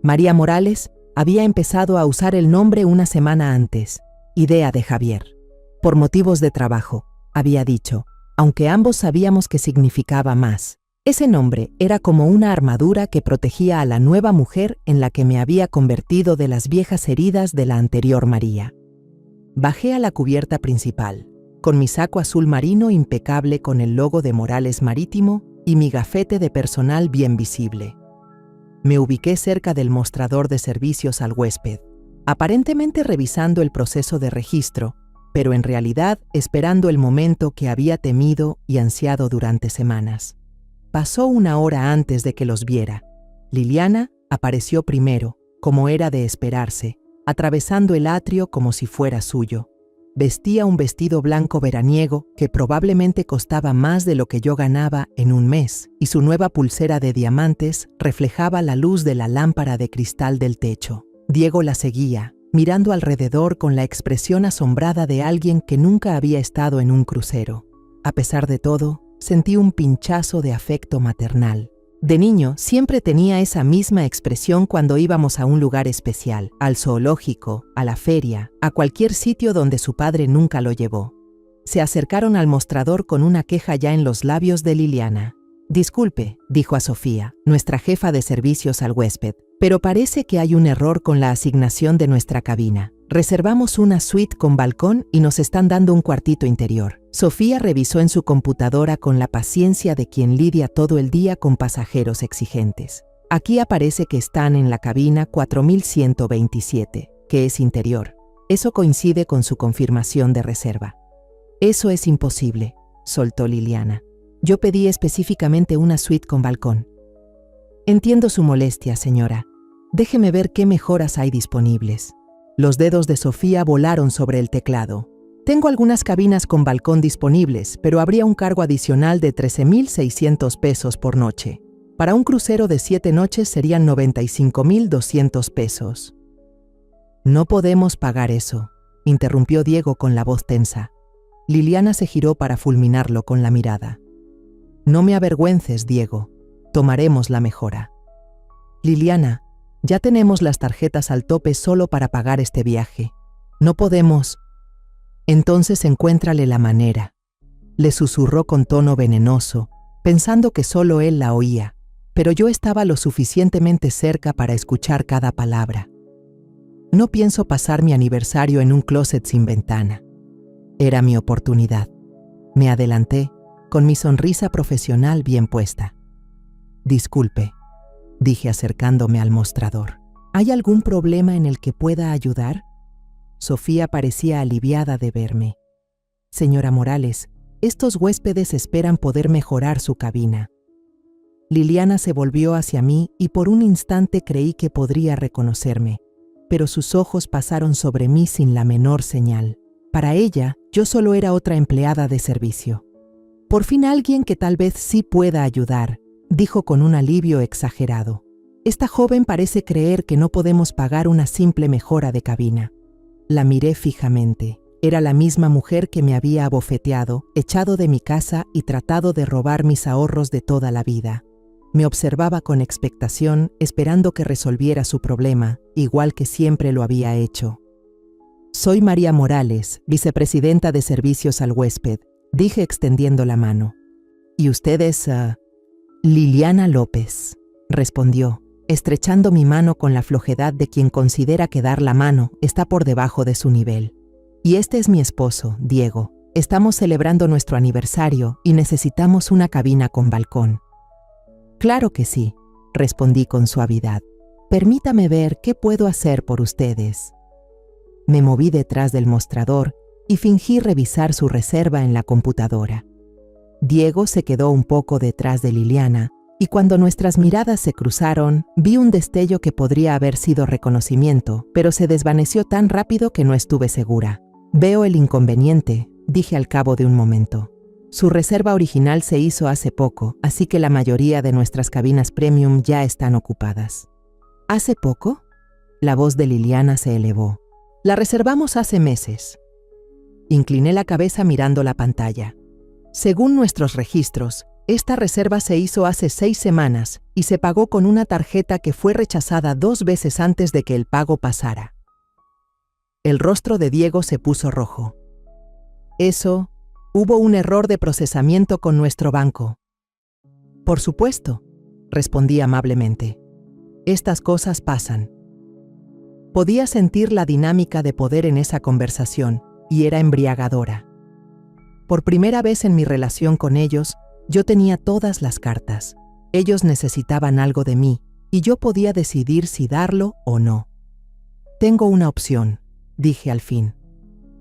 María Morales había empezado a usar el nombre una semana antes, idea de Javier. Por motivos de trabajo, había dicho, aunque ambos sabíamos que significaba más. Ese nombre era como una armadura que protegía a la nueva mujer en la que me había convertido de las viejas heridas de la anterior María. Bajé a la cubierta principal, con mi saco azul marino impecable con el logo de Morales Marítimo y mi gafete de personal bien visible. Me ubiqué cerca del mostrador de servicios al huésped, aparentemente revisando el proceso de registro, pero en realidad esperando el momento que había temido y ansiado durante semanas. Pasó una hora antes de que los viera. Liliana apareció primero, como era de esperarse, atravesando el atrio como si fuera suyo. Vestía un vestido blanco veraniego que probablemente costaba más de lo que yo ganaba en un mes, y su nueva pulsera de diamantes reflejaba la luz de la lámpara de cristal del techo. Diego la seguía, mirando alrededor con la expresión asombrada de alguien que nunca había estado en un crucero. A pesar de todo, sentí un pinchazo de afecto maternal. De niño, siempre tenía esa misma expresión cuando íbamos a un lugar especial, al zoológico, a la feria, a cualquier sitio donde su padre nunca lo llevó. Se acercaron al mostrador con una queja ya en los labios de Liliana. «Disculpe», dijo a Sofía, nuestra jefa de servicios al huésped, «pero parece que hay un error con la asignación de nuestra cabina. Reservamos una suite con balcón y nos están dando un cuartito interior». Sofía revisó en su computadora con la paciencia de quien lidia todo el día con pasajeros exigentes. «Aquí aparece que están en la cabina 4127, que es interior. Eso coincide con su confirmación de reserva». «Eso es imposible», soltó Liliana. «Yo pedí específicamente una suite con balcón». «Entiendo su molestia, señora. Déjeme ver qué mejoras hay disponibles». Los dedos de Sofía volaron sobre el teclado. «Tengo algunas cabinas con balcón disponibles, pero habría un cargo adicional de 13,600 pesos por noche. Para un crucero de 7 noches serían 95,200 pesos». «No podemos pagar eso», interrumpió Diego con la voz tensa. Liliana se giró para fulminarlo con la mirada. «No me avergüences, Diego. Tomaremos la mejora». «Liliana, ya tenemos las tarjetas al tope solo para pagar este viaje. No podemos». «Entonces encuéntrale la manera», le susurró con tono venenoso, pensando que solo él la oía, pero yo estaba lo suficientemente cerca para escuchar cada palabra. «No pienso pasar mi aniversario en un closet sin ventana». Era mi oportunidad. Me adelanté, con mi sonrisa profesional bien puesta. «Disculpe», dije acercándome al mostrador. «¿Hay algún problema en el que pueda ayudar?» Sofía parecía aliviada de verme. «Señora Morales, estos huéspedes esperan poder mejorar su cabina». Liliana se volvió hacia mí y por un instante creí que podría reconocerme, pero sus ojos pasaron sobre mí sin la menor señal. Para ella, yo solo era otra empleada de servicio. «Por fin alguien que tal vez sí pueda ayudar», dijo con un alivio exagerado. «Esta joven parece creer que no podemos pagar una simple mejora de cabina». La miré fijamente. Era la misma mujer que me había abofeteado, echado de mi casa y tratado de robar mis ahorros de toda la vida. Me observaba con expectación, esperando que resolviera su problema, igual que siempre lo había hecho. «Soy María Morales, vicepresidenta de Servicios al Huésped», dije extendiendo la mano. «¿Y usted es...? Liliana López», respondió, estrechando mi mano con la flojedad de quien considera que dar la mano está por debajo de su nivel. Y este es mi esposo, Diego. Estamos celebrando nuestro aniversario y necesitamos una cabina con balcón. Claro que sí, respondí con suavidad. Permítame ver qué puedo hacer por ustedes. Me moví detrás del mostrador y fingí revisar su reserva en la computadora. Diego se quedó un poco detrás de Liliana y cuando nuestras miradas se cruzaron, vi un destello que podría haber sido reconocimiento, pero se desvaneció tan rápido que no estuve segura. Veo el inconveniente, dije al cabo de un momento. Su reserva original se hizo hace poco, así que la mayoría de nuestras cabinas premium ya están ocupadas. ¿Hace poco? La voz de Liliana se elevó. La reservamos hace meses. Incliné la cabeza mirando la pantalla. Según nuestros registros, esta reserva se hizo hace 6 semanas y se pagó con una tarjeta que fue rechazada 2 veces antes de que el pago pasara. El rostro de Diego se puso rojo. Hubo un error de procesamiento con nuestro banco. Por supuesto, respondí amablemente. Estas cosas pasan. Podía sentir la dinámica de poder en esa conversación y era embriagadora. Por primera vez en mi relación con ellos, yo tenía todas las cartas. Ellos necesitaban algo de mí y yo podía decidir si darlo o no. Tengo una opción, dije al fin.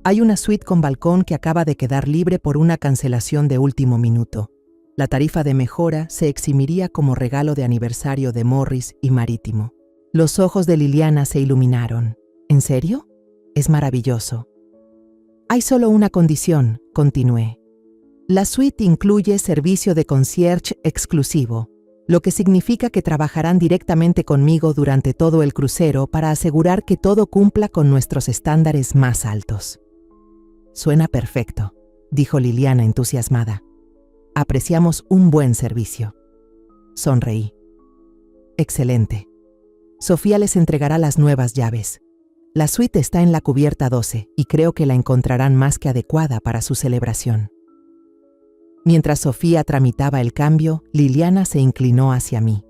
Hay una suite con balcón que acaba de quedar libre por una cancelación de último minuto. La tarifa de mejora se eximiría como regalo de aniversario de Morris y Marítimo. Los ojos de Liliana se iluminaron. ¿En serio? Es maravilloso. Hay solo una condición, continué. La suite incluye servicio de concierge exclusivo, lo que significa que trabajarán directamente conmigo durante todo el crucero para asegurar que todo cumpla con nuestros estándares más altos. Suena perfecto, dijo Liliana entusiasmada. Apreciamos un buen servicio. Sonreí. Excelente. Sofía les entregará las nuevas llaves. La suite está en la cubierta 12 y creo que la encontrarán más que adecuada para su celebración. Mientras Sofía tramitaba el cambio, Liliana se inclinó hacia mí.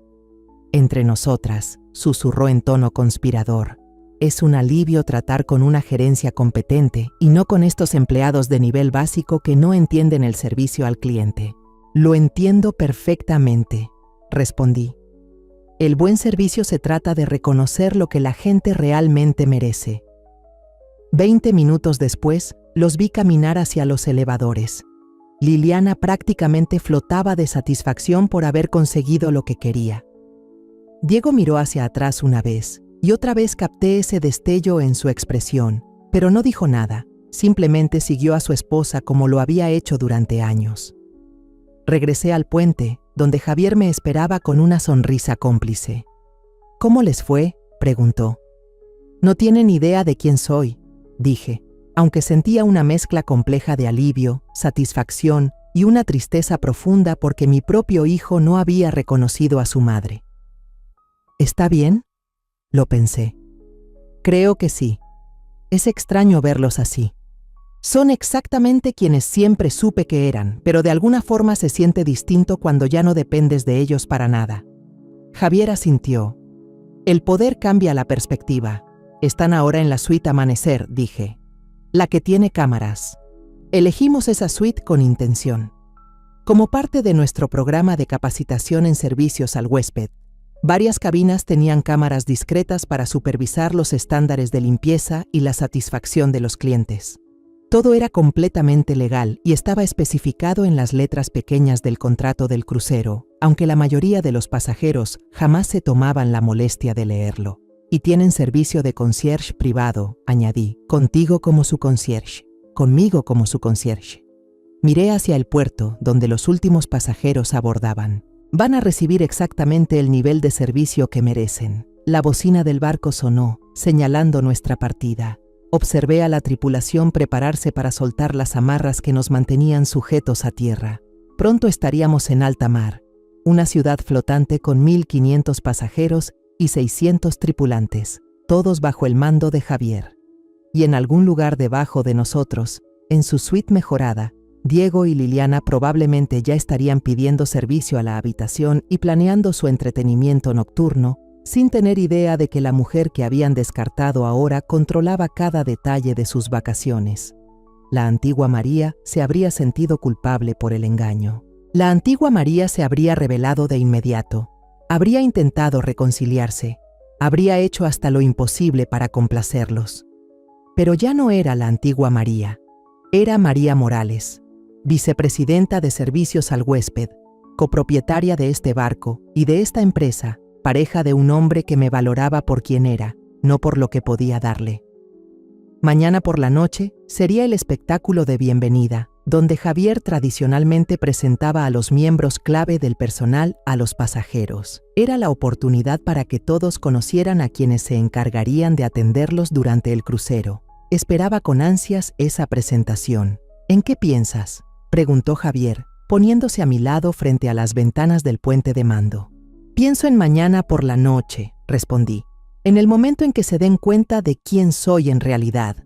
Entre nosotras, susurró en tono conspirador. Es un alivio tratar con una gerencia competente y no con estos empleados de nivel básico que no entienden el servicio al cliente. Lo entiendo perfectamente, respondí. El buen servicio se trata de reconocer lo que la gente realmente merece. 20 minutos después, los vi caminar hacia los elevadores. Liliana prácticamente flotaba de satisfacción por haber conseguido lo que quería. Diego miró hacia atrás una vez, y otra vez capté ese destello en su expresión, pero no dijo nada, simplemente siguió a su esposa como lo había hecho durante años. Regresé al puente, donde Javier me esperaba con una sonrisa cómplice. ¿Cómo les fue?, preguntó. No tienen idea de quién soy, dije, aunque sentía una mezcla compleja de alivio, satisfacción y una tristeza profunda porque mi propio hijo no había reconocido a su madre. ¿Está bien?, lo pensé. Creo que sí. Es extraño verlos así. Son exactamente quienes siempre supe que eran, pero de alguna forma se siente distinto cuando ya no dependes de ellos para nada. Javier asintió. El poder cambia la perspectiva. Están ahora en la suite Amanecer, dije. La que tiene cámaras. Elegimos esa suite con intención. Como parte de nuestro programa de capacitación en servicios al huésped, varias cabinas tenían cámaras discretas para supervisar los estándares de limpieza y la satisfacción de los clientes. Todo era completamente legal y estaba especificado en las letras pequeñas del contrato del crucero, aunque la mayoría de los pasajeros jamás se tomaban la molestia de leerlo. Y tienen servicio de concierge privado, añadí, contigo como su concierge, conmigo como su concierge. Miré hacia el puerto, donde los últimos pasajeros abordaban. Van a recibir exactamente el nivel de servicio que merecen. La bocina del barco sonó, señalando nuestra partida. Observé a la tripulación prepararse para soltar las amarras que nos mantenían sujetos a tierra. Pronto estaríamos en alta mar, una ciudad flotante con 1.500 pasajeros y 600 tripulantes, todos bajo el mando de Javier. Y en algún lugar debajo de nosotros, en su suite mejorada, Diego y Liliana probablemente ya estarían pidiendo servicio a la habitación y planeando su entretenimiento nocturno, sin tener idea de que la mujer que habían descartado ahora controlaba cada detalle de sus vacaciones. La antigua María se habría sentido culpable por el engaño. La antigua María se habría revelado de inmediato. Habría intentado reconciliarse. Habría hecho hasta lo imposible para complacerlos. Pero ya no era la antigua María. Era María Morales, vicepresidenta de servicios al huésped, copropietaria de este barco y de esta empresa, pareja de un hombre que me valoraba por quien era, no por lo que podía darle. Mañana por la noche sería el espectáculo de bienvenida, donde Javier tradicionalmente presentaba a los miembros clave del personal a los pasajeros. Era la oportunidad para que todos conocieran a quienes se encargarían de atenderlos durante el crucero. Esperaba con ansias esa presentación. ¿En qué piensas?, preguntó Javier, poniéndose a mi lado frente a las ventanas del puente de mando. Pienso en mañana por la noche, respondí, en el momento en que se den cuenta de quién soy en realidad.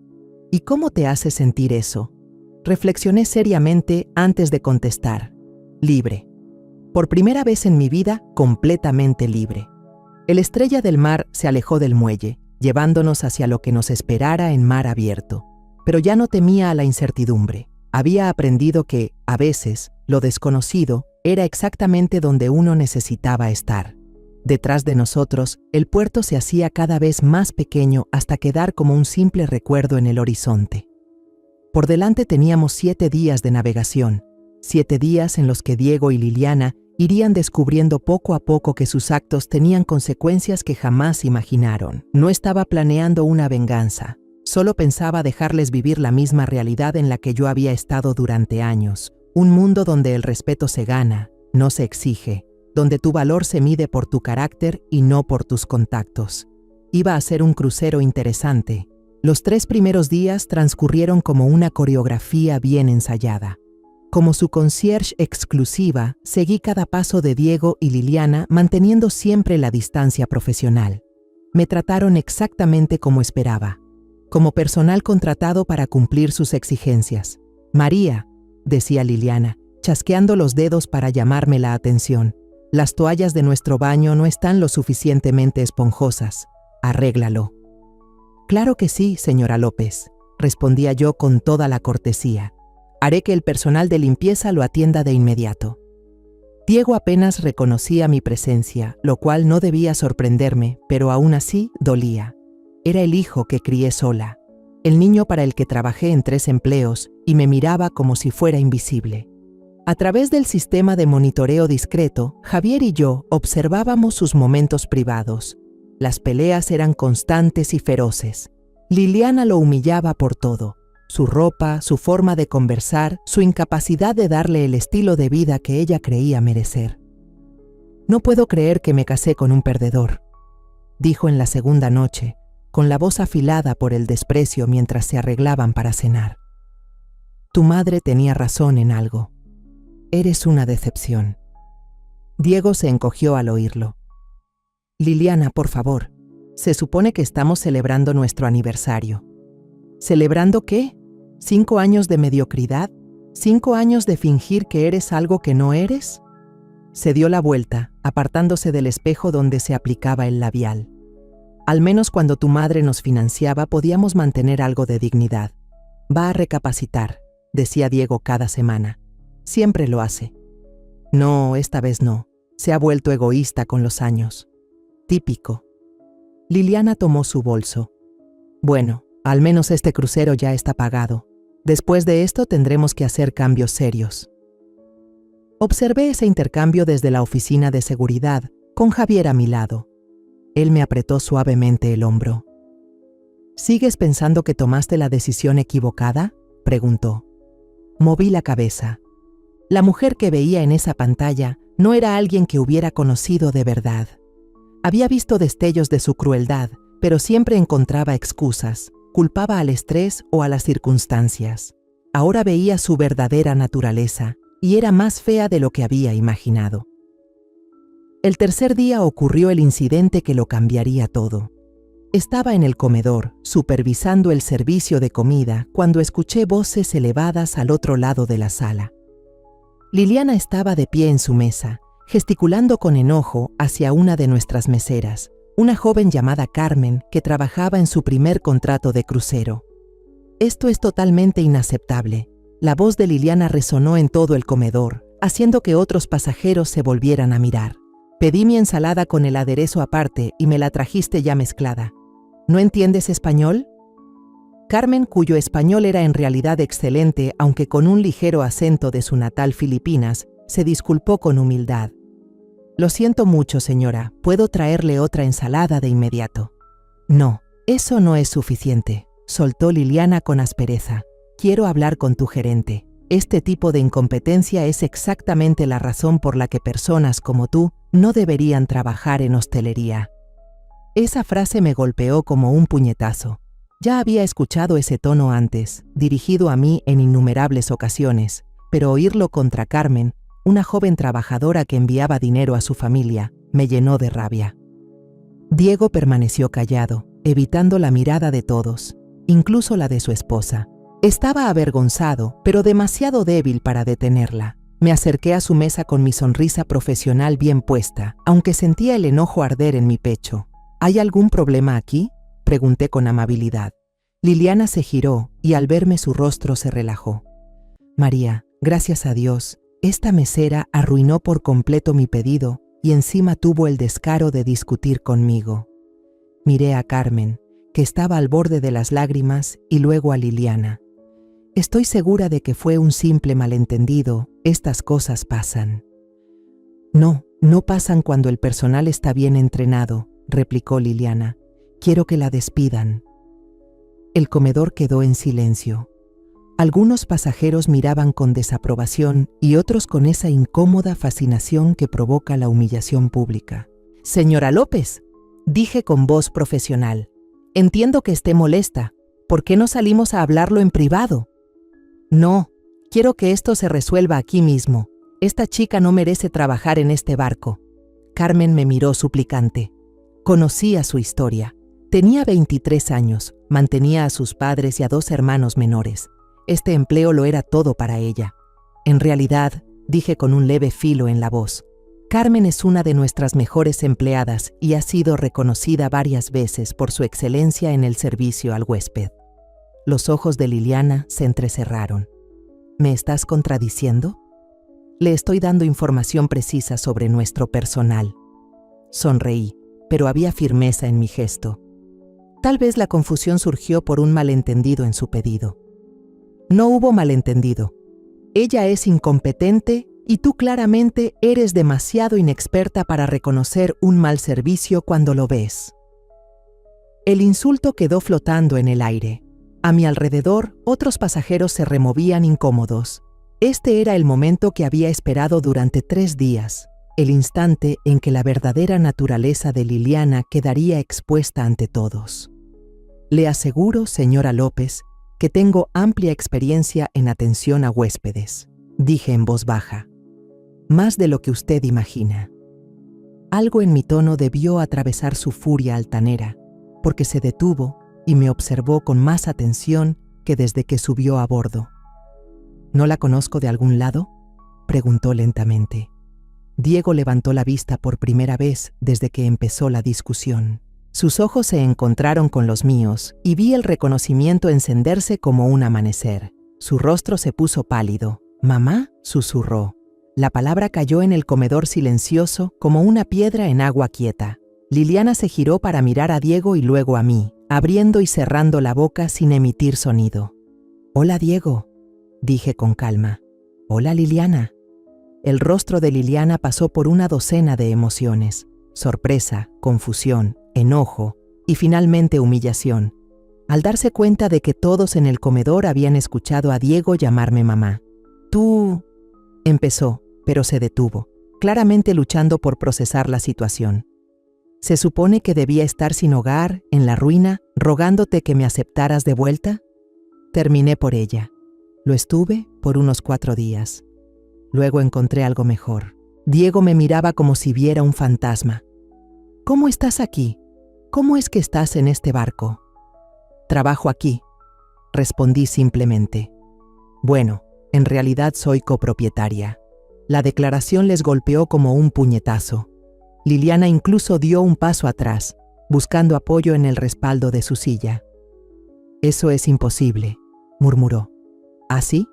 ¿Y cómo te hace sentir eso? Reflexioné seriamente antes de contestar. Libre. Por primera vez en mi vida, completamente libre. El Estrella del Mar se alejó del muelle, llevándonos hacia lo que nos esperara en mar abierto. Pero ya no temía a la incertidumbre. Había aprendido que, a veces, lo desconocido era exactamente donde uno necesitaba estar. Detrás de nosotros, el puerto se hacía cada vez más pequeño hasta quedar como un simple recuerdo en el horizonte. Por delante teníamos 7 días de navegación, 7 días en los que Diego y Liliana irían descubriendo poco a poco que sus actos tenían consecuencias que jamás imaginaron. No estaba planeando una venganza, solo pensaba dejarles vivir la misma realidad en la que yo había estado durante años, un mundo donde el respeto se gana, no se exige, donde tu valor se mide por tu carácter y no por tus contactos. Iba a ser un crucero interesante. Los 3 primeros días transcurrieron como una coreografía bien ensayada. Como su concierge exclusiva, seguí cada paso de Diego y Liliana manteniendo siempre la distancia profesional. Me trataron exactamente como esperaba, como personal contratado para cumplir sus exigencias. María, decía Liliana, chasqueando los dedos para llamarme la atención. Las toallas de nuestro baño no están lo suficientemente esponjosas. Arréglalo. Claro que sí, señora López, respondía yo con toda la cortesía. Haré que el personal de limpieza lo atienda de inmediato. Diego apenas reconocía mi presencia, lo cual no debía sorprenderme, pero aún así dolía. Era el hijo que crié sola, el niño para el que trabajé en 3 empleos y me miraba como si fuera invisible. A través del sistema de monitoreo discreto, Javier y yo observábamos sus momentos privados. Las peleas eran constantes y feroces. Liliana lo humillaba por todo. Su ropa, su forma de conversar, su incapacidad de darle el estilo de vida que ella creía merecer. No puedo creer que me casé con un perdedor, dijo en la segunda noche, con la voz afilada por el desprecio mientras se arreglaban para cenar. Tu madre tenía razón en algo. Eres una decepción. Diego se encogió al oírlo. Liliana, por favor, se supone que estamos celebrando nuestro aniversario. ¿Celebrando qué? ¿5 años de mediocridad? ¿5 años de fingir que eres algo que no eres? Se dio la vuelta, apartándose del espejo donde se aplicaba el labial. Al menos cuando tu madre nos financiaba podíamos mantener algo de dignidad. Va a recapacitar, decía Diego cada semana. Siempre lo hace. No, esta vez no. Se ha vuelto egoísta con los años. Típico. Liliana tomó su bolso. Bueno, al menos este crucero ya está pagado. Después de esto tendremos que hacer cambios serios. Observé ese intercambio desde la oficina de seguridad, con Javier a mi lado. Él me apretó suavemente el hombro. ¿Sigues pensando que tomaste la decisión equivocada?, preguntó. Moví la cabeza. La mujer que veía en esa pantalla no era alguien que hubiera conocido de verdad. Había visto destellos de su crueldad, pero siempre encontraba excusas, culpaba al estrés o a las circunstancias. Ahora veía su verdadera naturaleza, y era más fea de lo que había imaginado. El tercer día ocurrió el incidente que lo cambiaría todo. Estaba en el comedor, supervisando el servicio de comida, cuando escuché voces elevadas al otro lado de la sala. Liliana estaba de pie en su mesa, gesticulando con enojo hacia una de nuestras meseras, una joven llamada Carmen que trabajaba en su primer contrato de crucero. Esto es totalmente inaceptable. La voz de Liliana resonó en todo el comedor, haciendo que otros pasajeros se volvieran a mirar. Pedí mi ensalada con el aderezo aparte y me la trajiste ya mezclada. ¿No entiendes español? Carmen, cuyo español era en realidad excelente, aunque con un ligero acento de su natal Filipinas, se disculpó con humildad. Lo siento mucho, señora, ¿puedo traerle otra ensalada de inmediato? No, eso no es suficiente, soltó Liliana con aspereza. Quiero hablar con tu gerente. Este tipo de incompetencia es exactamente la razón por la que personas como tú no deberían trabajar en hostelería. Esa frase me golpeó como un puñetazo. Ya había escuchado ese tono antes, dirigido a mí en innumerables ocasiones, pero oírlo contra Carmen, una joven trabajadora que enviaba dinero a su familia, me llenó de rabia. Diego permaneció callado, evitando la mirada de todos, incluso la de su esposa. Estaba avergonzado, pero demasiado débil para detenerla. Me acerqué a su mesa con mi sonrisa profesional bien puesta, aunque sentía el enojo arder en mi pecho. ¿Hay algún problema aquí?, pregunté con amabilidad. Liliana se giró y al verme su rostro se relajó. María, gracias a Dios, esta mesera arruinó por completo mi pedido y encima tuvo el descaro de discutir conmigo. Miré a Carmen, que estaba al borde de las lágrimas, y luego a Liliana. Estoy segura de que fue un simple malentendido, estas cosas pasan. No, no pasan cuando el personal está bien entrenado, replicó Liliana. Quiero que la despidan. El comedor quedó en silencio. Algunos pasajeros miraban con desaprobación y otros con esa incómoda fascinación que provoca la humillación pública. Señora López, dije con voz profesional, entiendo que esté molesta. ¿Por qué no salimos a hablarlo en privado? No, quiero que esto se resuelva aquí mismo. Esta chica no merece trabajar en este barco. Carmen me miró suplicante. Conocía su historia. Tenía 23 años, mantenía a sus padres y a 2 hermanos menores. Este empleo lo era todo para ella. En realidad, dije con un leve filo en la voz, Carmen es una de nuestras mejores empleadas y ha sido reconocida varias veces por su excelencia en el servicio al huésped. Los ojos de Liliana se entrecerraron. ¿Me estás contradiciendo? Le estoy dando información precisa sobre nuestro personal. Sonreí, pero había firmeza en mi gesto. Tal vez la confusión surgió por un malentendido en su pedido. No hubo malentendido. Ella es incompetente y tú claramente eres demasiado inexperta para reconocer un mal servicio cuando lo ves. El insulto quedó flotando en el aire. A mi alrededor, otros pasajeros se removían incómodos. Este era el momento que había esperado durante 3 días, el instante en que la verdadera naturaleza de Liliana quedaría expuesta ante todos. Le aseguro, señora López, que tengo amplia experiencia en atención a huéspedes, dije en voz baja. Más de lo que usted imagina. Algo en mi tono debió atravesar su furia altanera, porque se detuvo y me observó con más atención que desde que subió a bordo. ¿No la conozco de algún lado?, preguntó lentamente. Diego levantó la vista por primera vez desde que empezó la discusión. Sus ojos se encontraron con los míos y vi el reconocimiento encenderse como un amanecer. Su rostro se puso pálido. «¿Mamá?», susurró. La palabra cayó en el comedor silencioso como una piedra en agua quieta. Liliana se giró para mirar a Diego y luego a mí, abriendo y cerrando la boca sin emitir sonido. «Hola, Diego», dije con calma. «Hola, Liliana». El rostro de Liliana pasó por una docena de emociones: sorpresa, confusión, enojo y finalmente humillación, al darse cuenta de que todos en el comedor habían escuchado a Diego llamarme mamá. «Tú», empezó, pero se detuvo, claramente luchando por procesar la situación. ¿Se supone que debía estar sin hogar, en la ruina, rogándote que me aceptaras de vuelta? Terminé por ella. Lo estuve por unos 4 días. Luego encontré algo mejor. Diego me miraba como si viera un fantasma. «¿Cómo estás aquí? ¿Cómo es que estás en este barco?» «Trabajo aquí», respondí simplemente. «Bueno, en realidad soy copropietaria». La declaración les golpeó como un puñetazo. Liliana incluso dio un paso atrás, buscando apoyo en el respaldo de su silla. «Eso es imposible», murmuró. ¿Así?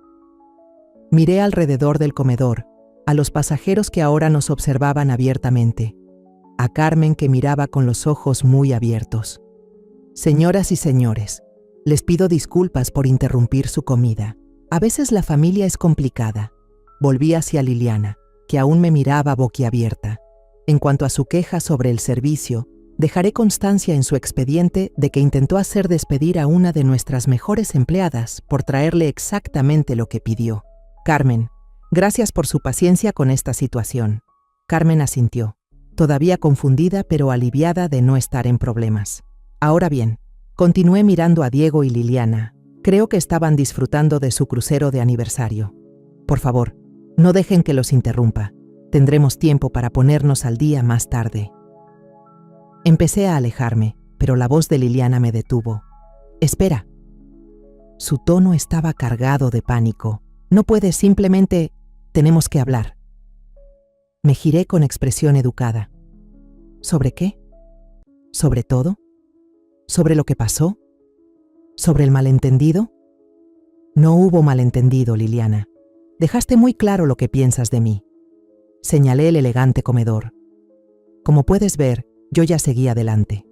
Miré alrededor del comedor, a los pasajeros que ahora nos observaban abiertamente, a Carmen que miraba con los ojos muy abiertos. «Señoras y señores, les pido disculpas por interrumpir su comida. A veces la familia es complicada». Volví hacia Liliana, que aún me miraba boquiabierta. En cuanto a su queja sobre el servicio, dejaré constancia en su expediente de que intentó hacer despedir a una de nuestras mejores empleadas por traerle exactamente lo que pidió. «Carmen, gracias por su paciencia con esta situación». Carmen asintió, todavía confundida pero aliviada de no estar en problemas. Ahora bien, continué mirando a Diego y Liliana. Creo que estaban disfrutando de su crucero de aniversario. «Por favor, no dejen que los interrumpa. Tendremos tiempo para ponernos al día más tarde». Empecé a alejarme, pero la voz de Liliana me detuvo. «Espera». Su tono estaba cargado de pánico. «No puedes, simplemente tenemos que hablar». Me giré con expresión educada. ¿Sobre qué? ¿Sobre todo? ¿Sobre lo que pasó? ¿Sobre el malentendido? No hubo malentendido, Liliana. Dejaste muy claro lo que piensas de mí. Señalé el elegante comedor. Como puedes ver, yo ya seguí adelante.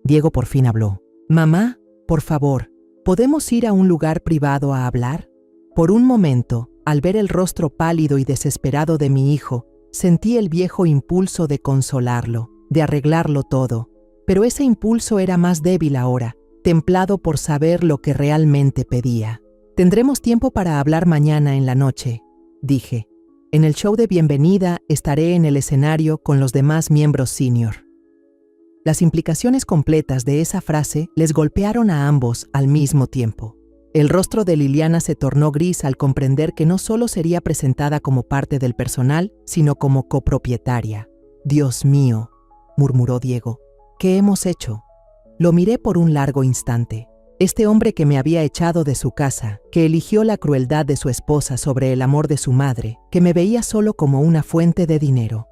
Diego por fin habló. «Mamá, por favor, ¿podemos ir a un lugar privado a hablar?» Por un momento, al ver el rostro pálido y desesperado de mi hijo, sentí el viejo impulso de consolarlo, de arreglarlo todo. Pero ese impulso era más débil ahora, templado por saber lo que realmente pedía. «Tendremos tiempo para hablar mañana en la noche», dije. «En el show de bienvenida estaré en el escenario con los demás miembros senior». Las implicaciones completas de esa frase les golpearon a ambos al mismo tiempo. El rostro de Liliana se tornó gris al comprender que no solo sería presentada como parte del personal, sino como copropietaria. «Dios mío», murmuró Diego, «¿qué hemos hecho?». Lo miré por un largo instante. Este hombre que me había echado de su casa, que eligió la crueldad de su esposa sobre el amor de su madre, que me veía solo como una fuente de dinero.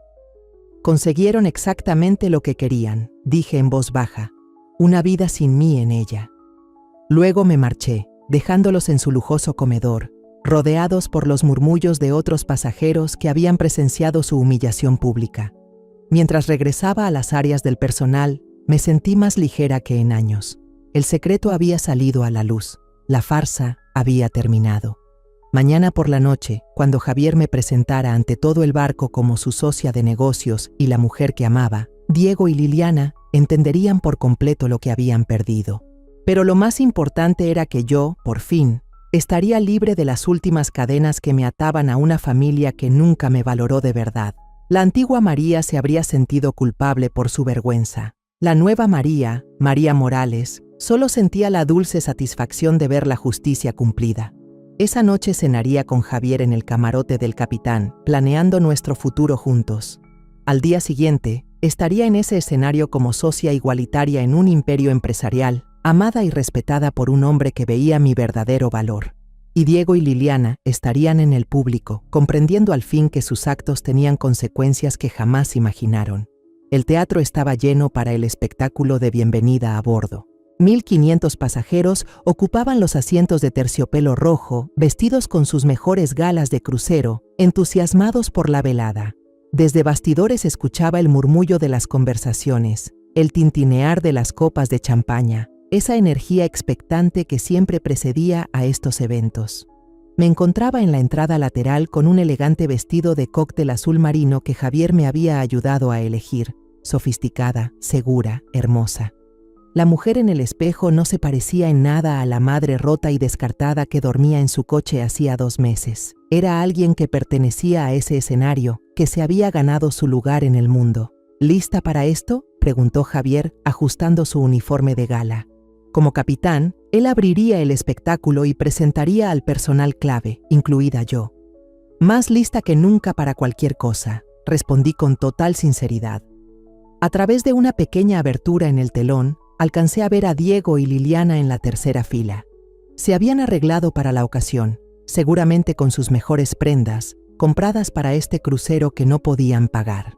«Consiguieron exactamente lo que querían», dije en voz baja, «una vida sin mí en ella». Luego me marché, dejándolos en su lujoso comedor, rodeados por los murmullos de otros pasajeros que habían presenciado su humillación pública. Mientras regresaba a las áreas del personal, me sentí más ligera que en años. El secreto había salido a la luz. La farsa había terminado. Mañana por la noche, cuando Javier me presentara ante todo el barco como su socia de negocios y la mujer que amaba, Diego y Liliana entenderían por completo lo que habían perdido. Pero lo más importante era que yo, por fin, estaría libre de las últimas cadenas que me ataban a una familia que nunca me valoró de verdad. La antigua María se habría sentido culpable por su vergüenza. La nueva María, María Morales, solo sentía la dulce satisfacción de ver la justicia cumplida. Esa noche cenaría con Javier en el camarote del capitán, planeando nuestro futuro juntos. Al día siguiente, estaría en ese escenario como socia igualitaria en un imperio empresarial, amada y respetada por un hombre que veía mi verdadero valor. Y Diego y Liliana estarían en el público, comprendiendo al fin que sus actos tenían consecuencias que jamás imaginaron. El teatro estaba lleno para el espectáculo de bienvenida a bordo. 1,500 pasajeros ocupaban los asientos de terciopelo rojo, vestidos con sus mejores galas de crucero, entusiasmados por la velada. Desde bastidores escuchaba el murmullo de las conversaciones, el tintinear de las copas de champaña, esa energía expectante que siempre precedía a estos eventos. Me encontraba en la entrada lateral con un elegante vestido de cóctel azul marino que Javier me había ayudado a elegir, sofisticada, segura, hermosa. La mujer en el espejo no se parecía en nada a la madre rota y descartada que dormía en su coche hacía 2 meses. Era alguien que pertenecía a ese escenario, que se había ganado su lugar en el mundo. ¿Lista para esto?, preguntó Javier, ajustando su uniforme de gala. Como capitán, él abriría el espectáculo y presentaría al personal clave, incluida yo. «Más lista que nunca para cualquier cosa», respondí con total sinceridad. A través de una pequeña abertura en el telón, alcancé a ver a Diego y Liliana en la tercera fila. Se habían arreglado para la ocasión, seguramente con sus mejores prendas, compradas para este crucero que no podían pagar.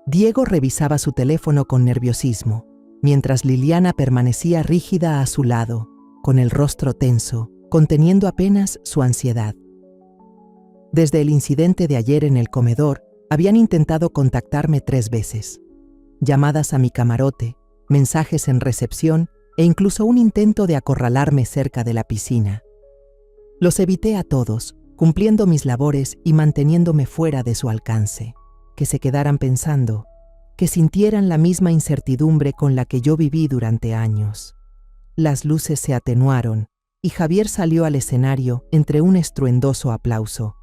Diego revisaba su teléfono con nerviosismo, mientras Liliana permanecía rígida a su lado, con el rostro tenso, conteniendo apenas su ansiedad. Desde el incidente de ayer en el comedor, habían intentado contactarme 3 veces. Llamadas a mi camarote, mensajes en recepción e incluso un intento de acorralarme cerca de la piscina. Los evité a todos, cumpliendo mis labores y manteniéndome fuera de su alcance. Que se quedaran pensando, que sintieran la misma incertidumbre con la que yo viví durante años. Las luces se atenuaron y Javier salió al escenario entre un estruendoso aplauso.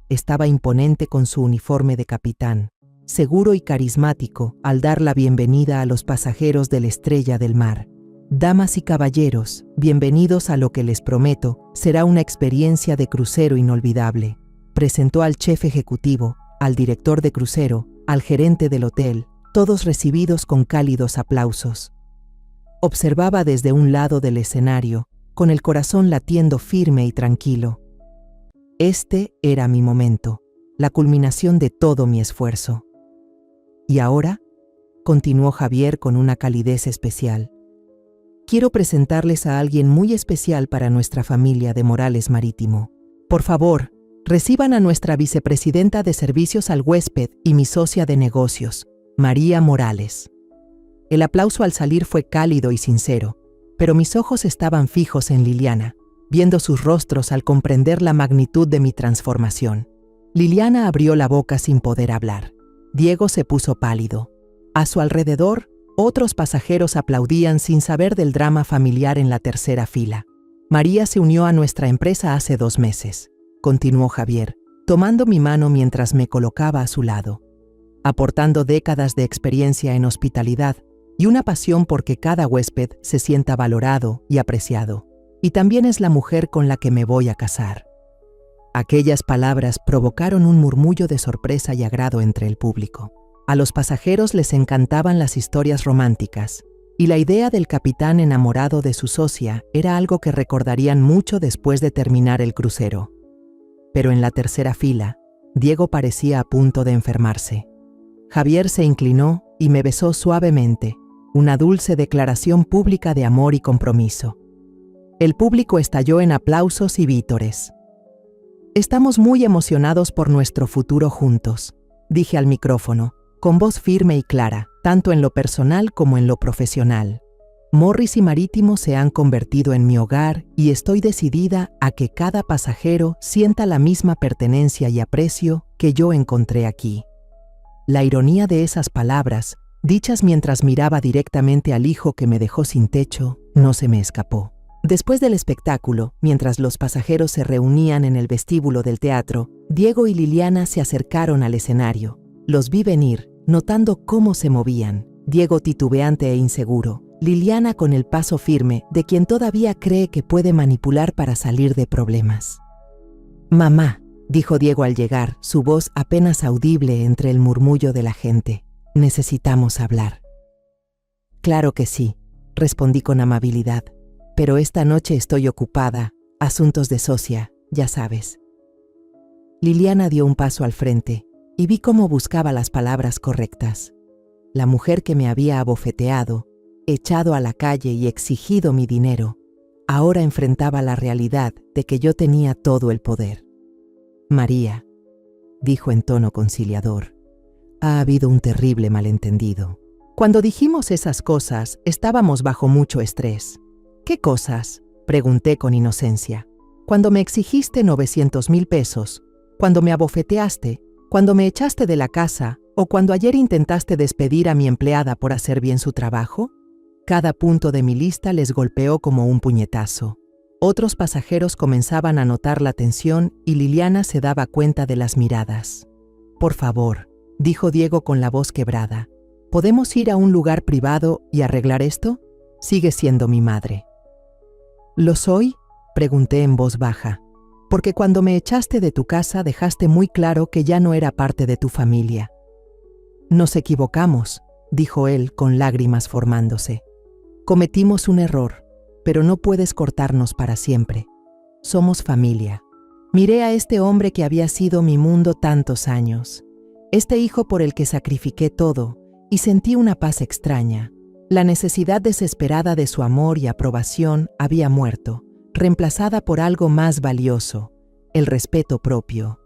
Estaba imponente con su uniforme de capitán, seguro y carismático al dar la bienvenida a los pasajeros de la Estrella del Mar. Damas y caballeros, bienvenidos a lo que les prometo será una experiencia de crucero inolvidable. Presentó al chef ejecutivo, al director de crucero, al gerente del hotel, todos recibidos con cálidos aplausos. Observaba desde un lado del escenario, con el corazón latiendo firme y tranquilo. Este era mi momento, la culminación de todo mi esfuerzo. ¿Y ahora?, continuó Javier con una calidez especial. Quiero presentarles a alguien muy especial para nuestra familia de Morales Marítimo. Por favor, reciban a nuestra vicepresidenta de Servicios al Huésped y mi socia de negocios, María Morales. El aplauso al salir fue cálido y sincero, pero mis ojos estaban fijos en Liliana, viendo sus rostros al comprender la magnitud de mi transformación. Liliana abrió la boca sin poder hablar. Diego se puso pálido. A su alrededor, otros pasajeros aplaudían sin saber del drama familiar en la tercera fila. María se unió a nuestra empresa hace 2 meses. Continuó Javier, tomando mi mano mientras me colocaba a su lado, aportando décadas de experiencia en hospitalidad y una pasión porque cada huésped se sienta valorado y apreciado. Y también es la mujer con la que me voy a casar. Aquellas palabras provocaron un murmullo de sorpresa y agrado entre el público. A los pasajeros les encantaban las historias románticas, y la idea del capitán enamorado de su socia era algo que recordarían mucho después de terminar el crucero. Pero en la tercera fila, Diego parecía a punto de enfermarse. Javier se inclinó y me besó suavemente, una dulce declaración pública de amor y compromiso. El público estalló en aplausos y vítores. Estamos muy emocionados por nuestro futuro juntos, dije al micrófono, con voz firme y clara, tanto en lo personal como en lo profesional. Morris y Marítimo se han convertido en mi hogar y estoy decidida a que cada pasajero sienta la misma pertenencia y aprecio que yo encontré aquí. La ironía de esas palabras, dichas mientras miraba directamente al hijo que me dejó sin techo, no se me escapó. Después del espectáculo, mientras los pasajeros se reunían en el vestíbulo del teatro, Diego y Liliana se acercaron al escenario. Los vi venir, notando cómo se movían. Diego titubeante e inseguro, Liliana con el paso firme de quien todavía cree que puede manipular para salir de problemas. «Mamá», dijo Diego al llegar, su voz apenas audible entre el murmullo de la gente. «Necesitamos hablar». «Claro que sí», respondí con amabilidad. «Pero esta noche estoy ocupada, asuntos de socia, ya sabes». Liliana dio un paso al frente y vi cómo buscaba las palabras correctas. La mujer que me había abofeteado, echado a la calle y exigido mi dinero, ahora enfrentaba la realidad de que yo tenía todo el poder. «María», dijo en tono conciliador, «ha habido un terrible malentendido. Cuando dijimos esas cosas, estábamos bajo mucho estrés». «¿Qué cosas?», pregunté con inocencia. «Cuando me exigiste 900,000 pesos, cuando me abofeteaste, cuando me echaste de la casa o cuando ayer intentaste despedir a mi empleada por hacer bien su trabajo». Cada punto de mi lista les golpeó como un puñetazo. Otros pasajeros comenzaban a notar la tensión y Liliana se daba cuenta de las miradas. «Por favor», dijo Diego con la voz quebrada, «¿podemos ir a un lugar privado y arreglar esto? Sigue siendo mi madre». «¿Lo soy?», pregunté en voz baja, «porque cuando me echaste de tu casa dejaste muy claro que ya no era parte de tu familia». «Nos equivocamos», dijo él con lágrimas formándose. «Cometimos un error, pero no puedes cortarnos para siempre. Somos familia». Miré a este hombre que había sido mi mundo tantos años. Este hijo por el que sacrifiqué todo, y sentí una paz extraña. La necesidad desesperada de su amor y aprobación había muerto, reemplazada por algo más valioso, el respeto propio.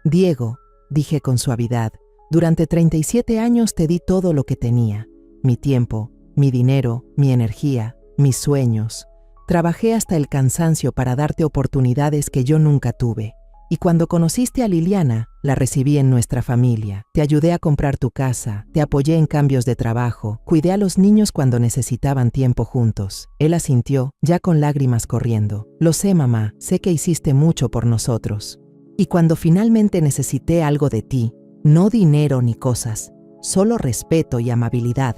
Diego, dije con suavidad, durante 37 años te di todo lo que tenía, mi tiempo, mi dinero, mi energía, mis sueños. Trabajé hasta el cansancio para darte oportunidades que yo nunca tuve. Y cuando conociste a Liliana, la recibí en nuestra familia. Te ayudé a comprar tu casa, te apoyé en cambios de trabajo, cuidé a los niños cuando necesitaban tiempo juntos. Él asintió, ya con lágrimas corriendo. Lo sé, mamá, sé que hiciste mucho por nosotros. Y cuando finalmente necesité algo de ti, no dinero ni cosas, solo respeto y amabilidad,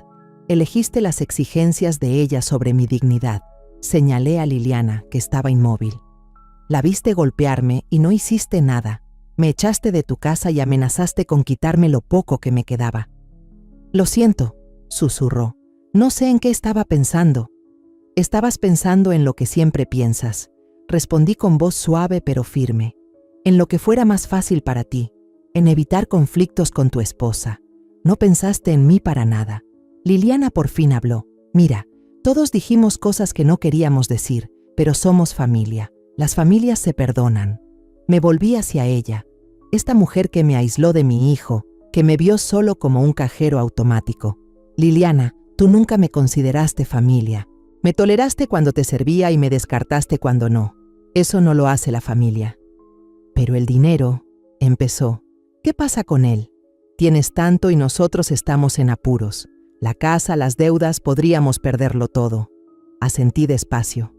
elegiste las exigencias de ella sobre mi dignidad. Señalé a Liliana, que estaba inmóvil. La viste golpearme y no hiciste nada. Me echaste de tu casa y amenazaste con quitarme lo poco que me quedaba. Lo siento, susurró. No sé en qué estaba pensando. Estabas pensando en lo que siempre piensas. Respondí con voz suave pero firme. En lo que fuera más fácil para ti, en evitar conflictos con tu esposa. No pensaste en mí para nada. Liliana por fin habló. Mira, todos dijimos cosas que no queríamos decir, pero somos familia. Las familias se perdonan. Me volví hacia ella, esta mujer que me aisló de mi hijo, que me vio solo como un cajero automático. Liliana, tú nunca me consideraste familia. Me toleraste cuando te servía y me descartaste cuando no. Eso no lo hace la familia. Pero el dinero, empezó. ¿Qué pasa con él? Tienes tanto y nosotros estamos en apuros. La casa, las deudas, podríamos perderlo todo. Asentí despacio.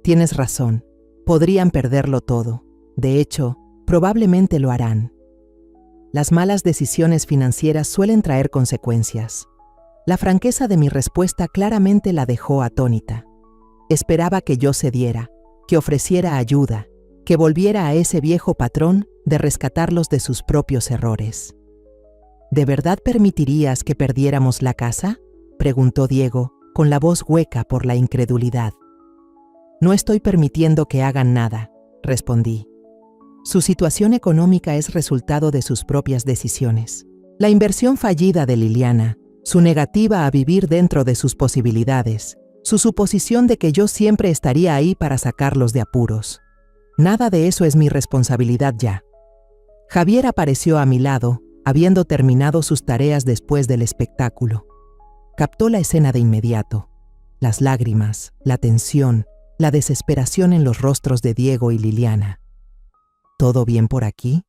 Tienes razón. Podrían perderlo todo. De hecho, probablemente lo harán. Las malas decisiones financieras suelen traer consecuencias. La franqueza de mi respuesta claramente la dejó atónita. Esperaba que yo cediera, que ofreciera ayuda, que volviera a ese viejo patrón de rescatarlos de sus propios errores. ¿De verdad permitirías que perdiéramos la casa?, preguntó Diego, con la voz hueca por la incredulidad. No estoy permitiendo que hagan nada, respondí. Su situación económica es resultado de sus propias decisiones. La inversión fallida de Liliana, su negativa a vivir dentro de sus posibilidades, su suposición de que yo siempre estaría ahí para sacarlos de apuros. Nada de eso es mi responsabilidad ya. Javier apareció a mi lado, habiendo terminado sus tareas después del espectáculo. Captó la escena de inmediato. Las lágrimas, la tensión, la desesperación en los rostros de Diego y Liliana. ¿Todo bien por aquí?,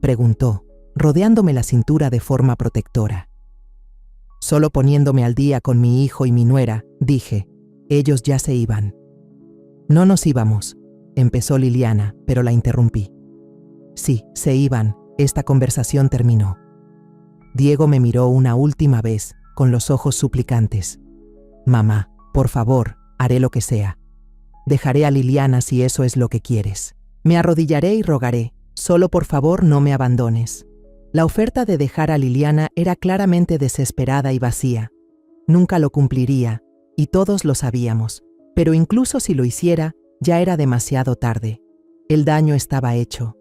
preguntó, rodeándome la cintura de forma protectora. Solo poniéndome al día con mi hijo y mi nuera, dije, ellos ya se iban. No nos íbamos, empezó Liliana, pero la interrumpí. Sí, se iban, esta conversación terminó. Diego me miró una última vez, con los ojos suplicantes. Mamá, por favor, haré lo que sea. Dejaré a Liliana si eso es lo que quieres. Me arrodillaré y rogaré, solo por favor no me abandones. La oferta de dejar a Liliana era claramente desesperada y vacía. Nunca lo cumpliría, y todos lo sabíamos, pero incluso si lo hiciera, ya era demasiado tarde. El daño estaba hecho.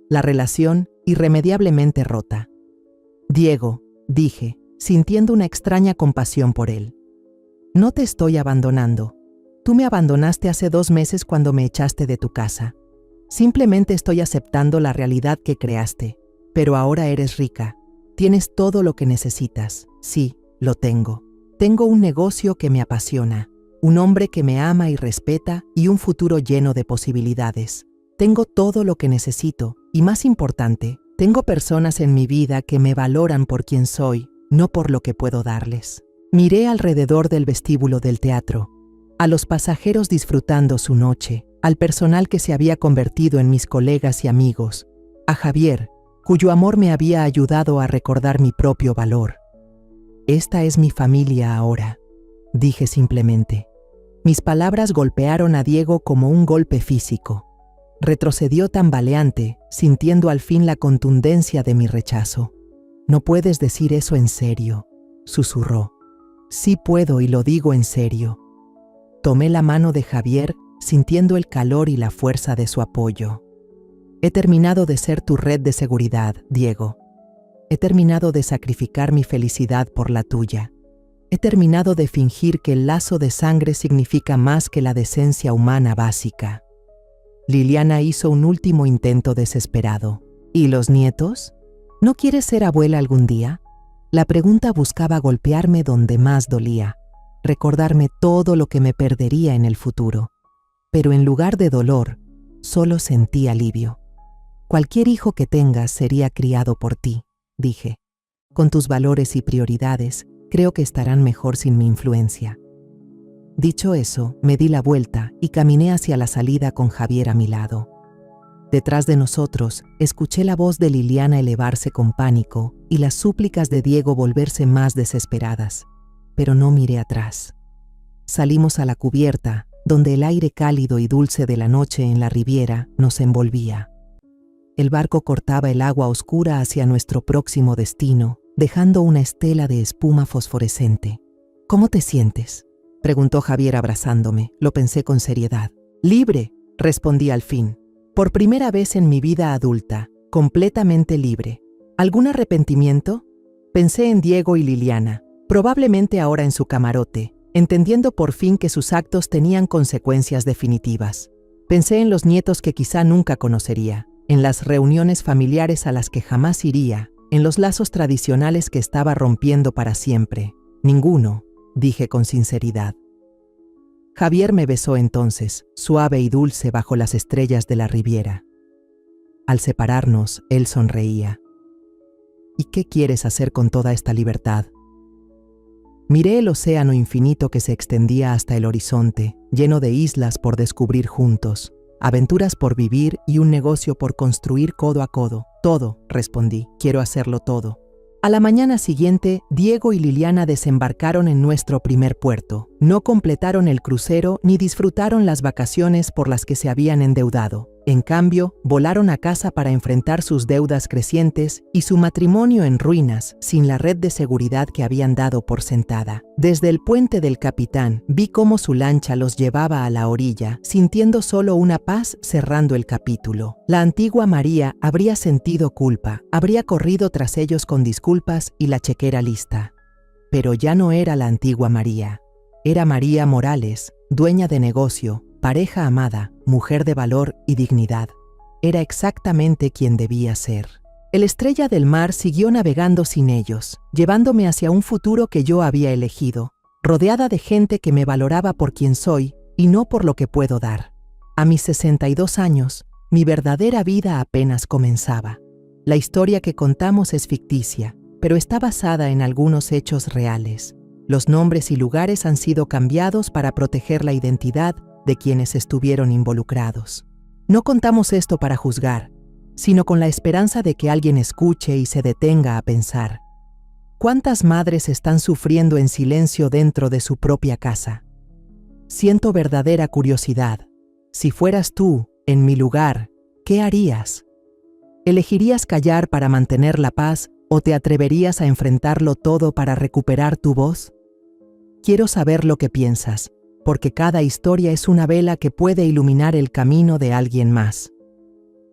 La relación irremediablemente rota. Diego, dije, sintiendo una extraña compasión por él. No te estoy abandonando. Tú me abandonaste hace 2 meses cuando me echaste de tu casa. Simplemente estoy aceptando la realidad que creaste. Pero ahora eres rica. Tienes todo lo que necesitas. Sí, lo tengo. Tengo un negocio que me apasiona, un hombre que me ama y respeta y un futuro lleno de posibilidades. Tengo todo lo que necesito y, más importante, tengo personas en mi vida que me valoran por quien soy, no por lo que puedo darles. Miré alrededor del vestíbulo del teatro, a los pasajeros disfrutando su noche, al personal que se había convertido en mis colegas y amigos, a Javier, cuyo amor me había ayudado a recordar mi propio valor. Esta es mi familia ahora, dije simplemente. Mis palabras golpearon a Diego como un golpe físico. Retrocedió tambaleante, sintiendo al fin la contundencia de mi rechazo. No puedes decir eso en serio, susurró. Sí puedo y lo digo en serio. Tomé la mano de Javier, sintiendo el calor y la fuerza de su apoyo. He terminado de ser tu red de seguridad, Diego. He terminado de sacrificar mi felicidad por la tuya. He terminado de fingir que el lazo de sangre significa más que la decencia humana básica. Liliana hizo un último intento desesperado. ¿Y los nietos? ¿No quieres ser abuela algún día? La pregunta buscaba golpearme donde más dolía, recordarme todo lo que me perdería en el futuro. Pero en lugar de dolor, solo sentí alivio. Cualquier hijo que tengas sería criado por ti, dije. Con tus valores y prioridades, creo que estarán mejor sin mi influencia. Dicho eso, me di la vuelta y caminé hacia la salida con Javier a mi lado. Detrás de nosotros, escuché la voz de Liliana elevarse con pánico y las súplicas de Diego volverse más desesperadas, pero no miré atrás. Salimos a la cubierta, donde el aire cálido y dulce de la noche en la Riviera nos envolvía. El barco cortaba el agua oscura hacia nuestro próximo destino, dejando una estela de espuma fosforescente. ¿Cómo te sientes?, preguntó Javier abrazándome. Lo pensé con seriedad. Libre, respondí al fin. Por primera vez en mi vida adulta, completamente libre. ¿Algún arrepentimiento? Pensé en Diego y Liliana, probablemente ahora en su camarote, entendiendo por fin que sus actos tenían consecuencias definitivas. Pensé en los nietos que quizá nunca conocería, en las reuniones familiares a las que jamás iría, en los lazos tradicionales que estaba rompiendo para siempre. Ninguno, dije con sinceridad. Javier me besó entonces, suave y dulce bajo las estrellas de la Riviera. Al separarnos, él sonreía. ¿Y qué quieres hacer con toda esta libertad? Miré el océano infinito que se extendía hasta el horizonte, lleno de islas por descubrir juntos, aventuras por vivir y un negocio por construir codo a codo. Todo, respondí, quiero hacerlo todo. A la mañana siguiente, Diego y Liliana desembarcaron en nuestro primer puerto. No completaron el crucero ni disfrutaron las vacaciones por las que se habían endeudado. En cambio, volaron a casa para enfrentar sus deudas crecientes y su matrimonio en ruinas, sin la red de seguridad que habían dado por sentada. Desde el puente del Capitán, vi cómo su lancha los llevaba a la orilla, sintiendo solo una paz cerrando el capítulo. La antigua María habría sentido culpa, habría corrido tras ellos con disculpas y la chequera lista. Pero ya no era la antigua María. Era María Morales, dueña de negocio, pareja amada, mujer de valor y dignidad. Era exactamente quien debía ser. El Estrella del Mar siguió navegando sin ellos, llevándome hacia un futuro que yo había elegido, rodeada de gente que me valoraba por quien soy y no por lo que puedo dar. A mis 62 años, mi verdadera vida apenas comenzaba. La historia que contamos es ficticia, pero está basada en algunos hechos reales. Los nombres y lugares han sido cambiados para proteger la identidad de quienes estuvieron involucrados. No contamos esto para juzgar, sino con la esperanza de que alguien escuche y se detenga a pensar. ¿Cuántas madres están sufriendo en silencio dentro de su propia casa? Siento verdadera curiosidad. Si fueras tú, en mi lugar, ¿qué harías? ¿Elegirías callar para mantener la paz o te atreverías a enfrentarlo todo para recuperar tu voz? Quiero saber lo que piensas, porque cada historia es una vela que puede iluminar el camino de alguien más.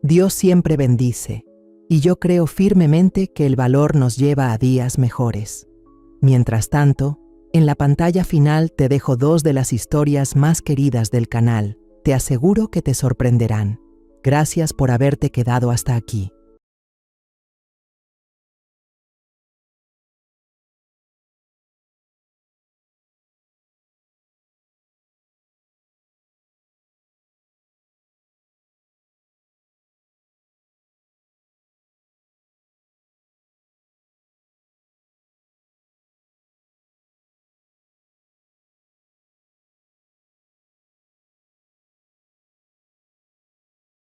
Dios siempre bendice, y yo creo firmemente que el valor nos lleva a días mejores. Mientras tanto, en la pantalla final te dejo 2 de las historias más queridas del canal. Te aseguro que te sorprenderán. Gracias por haberte quedado hasta aquí.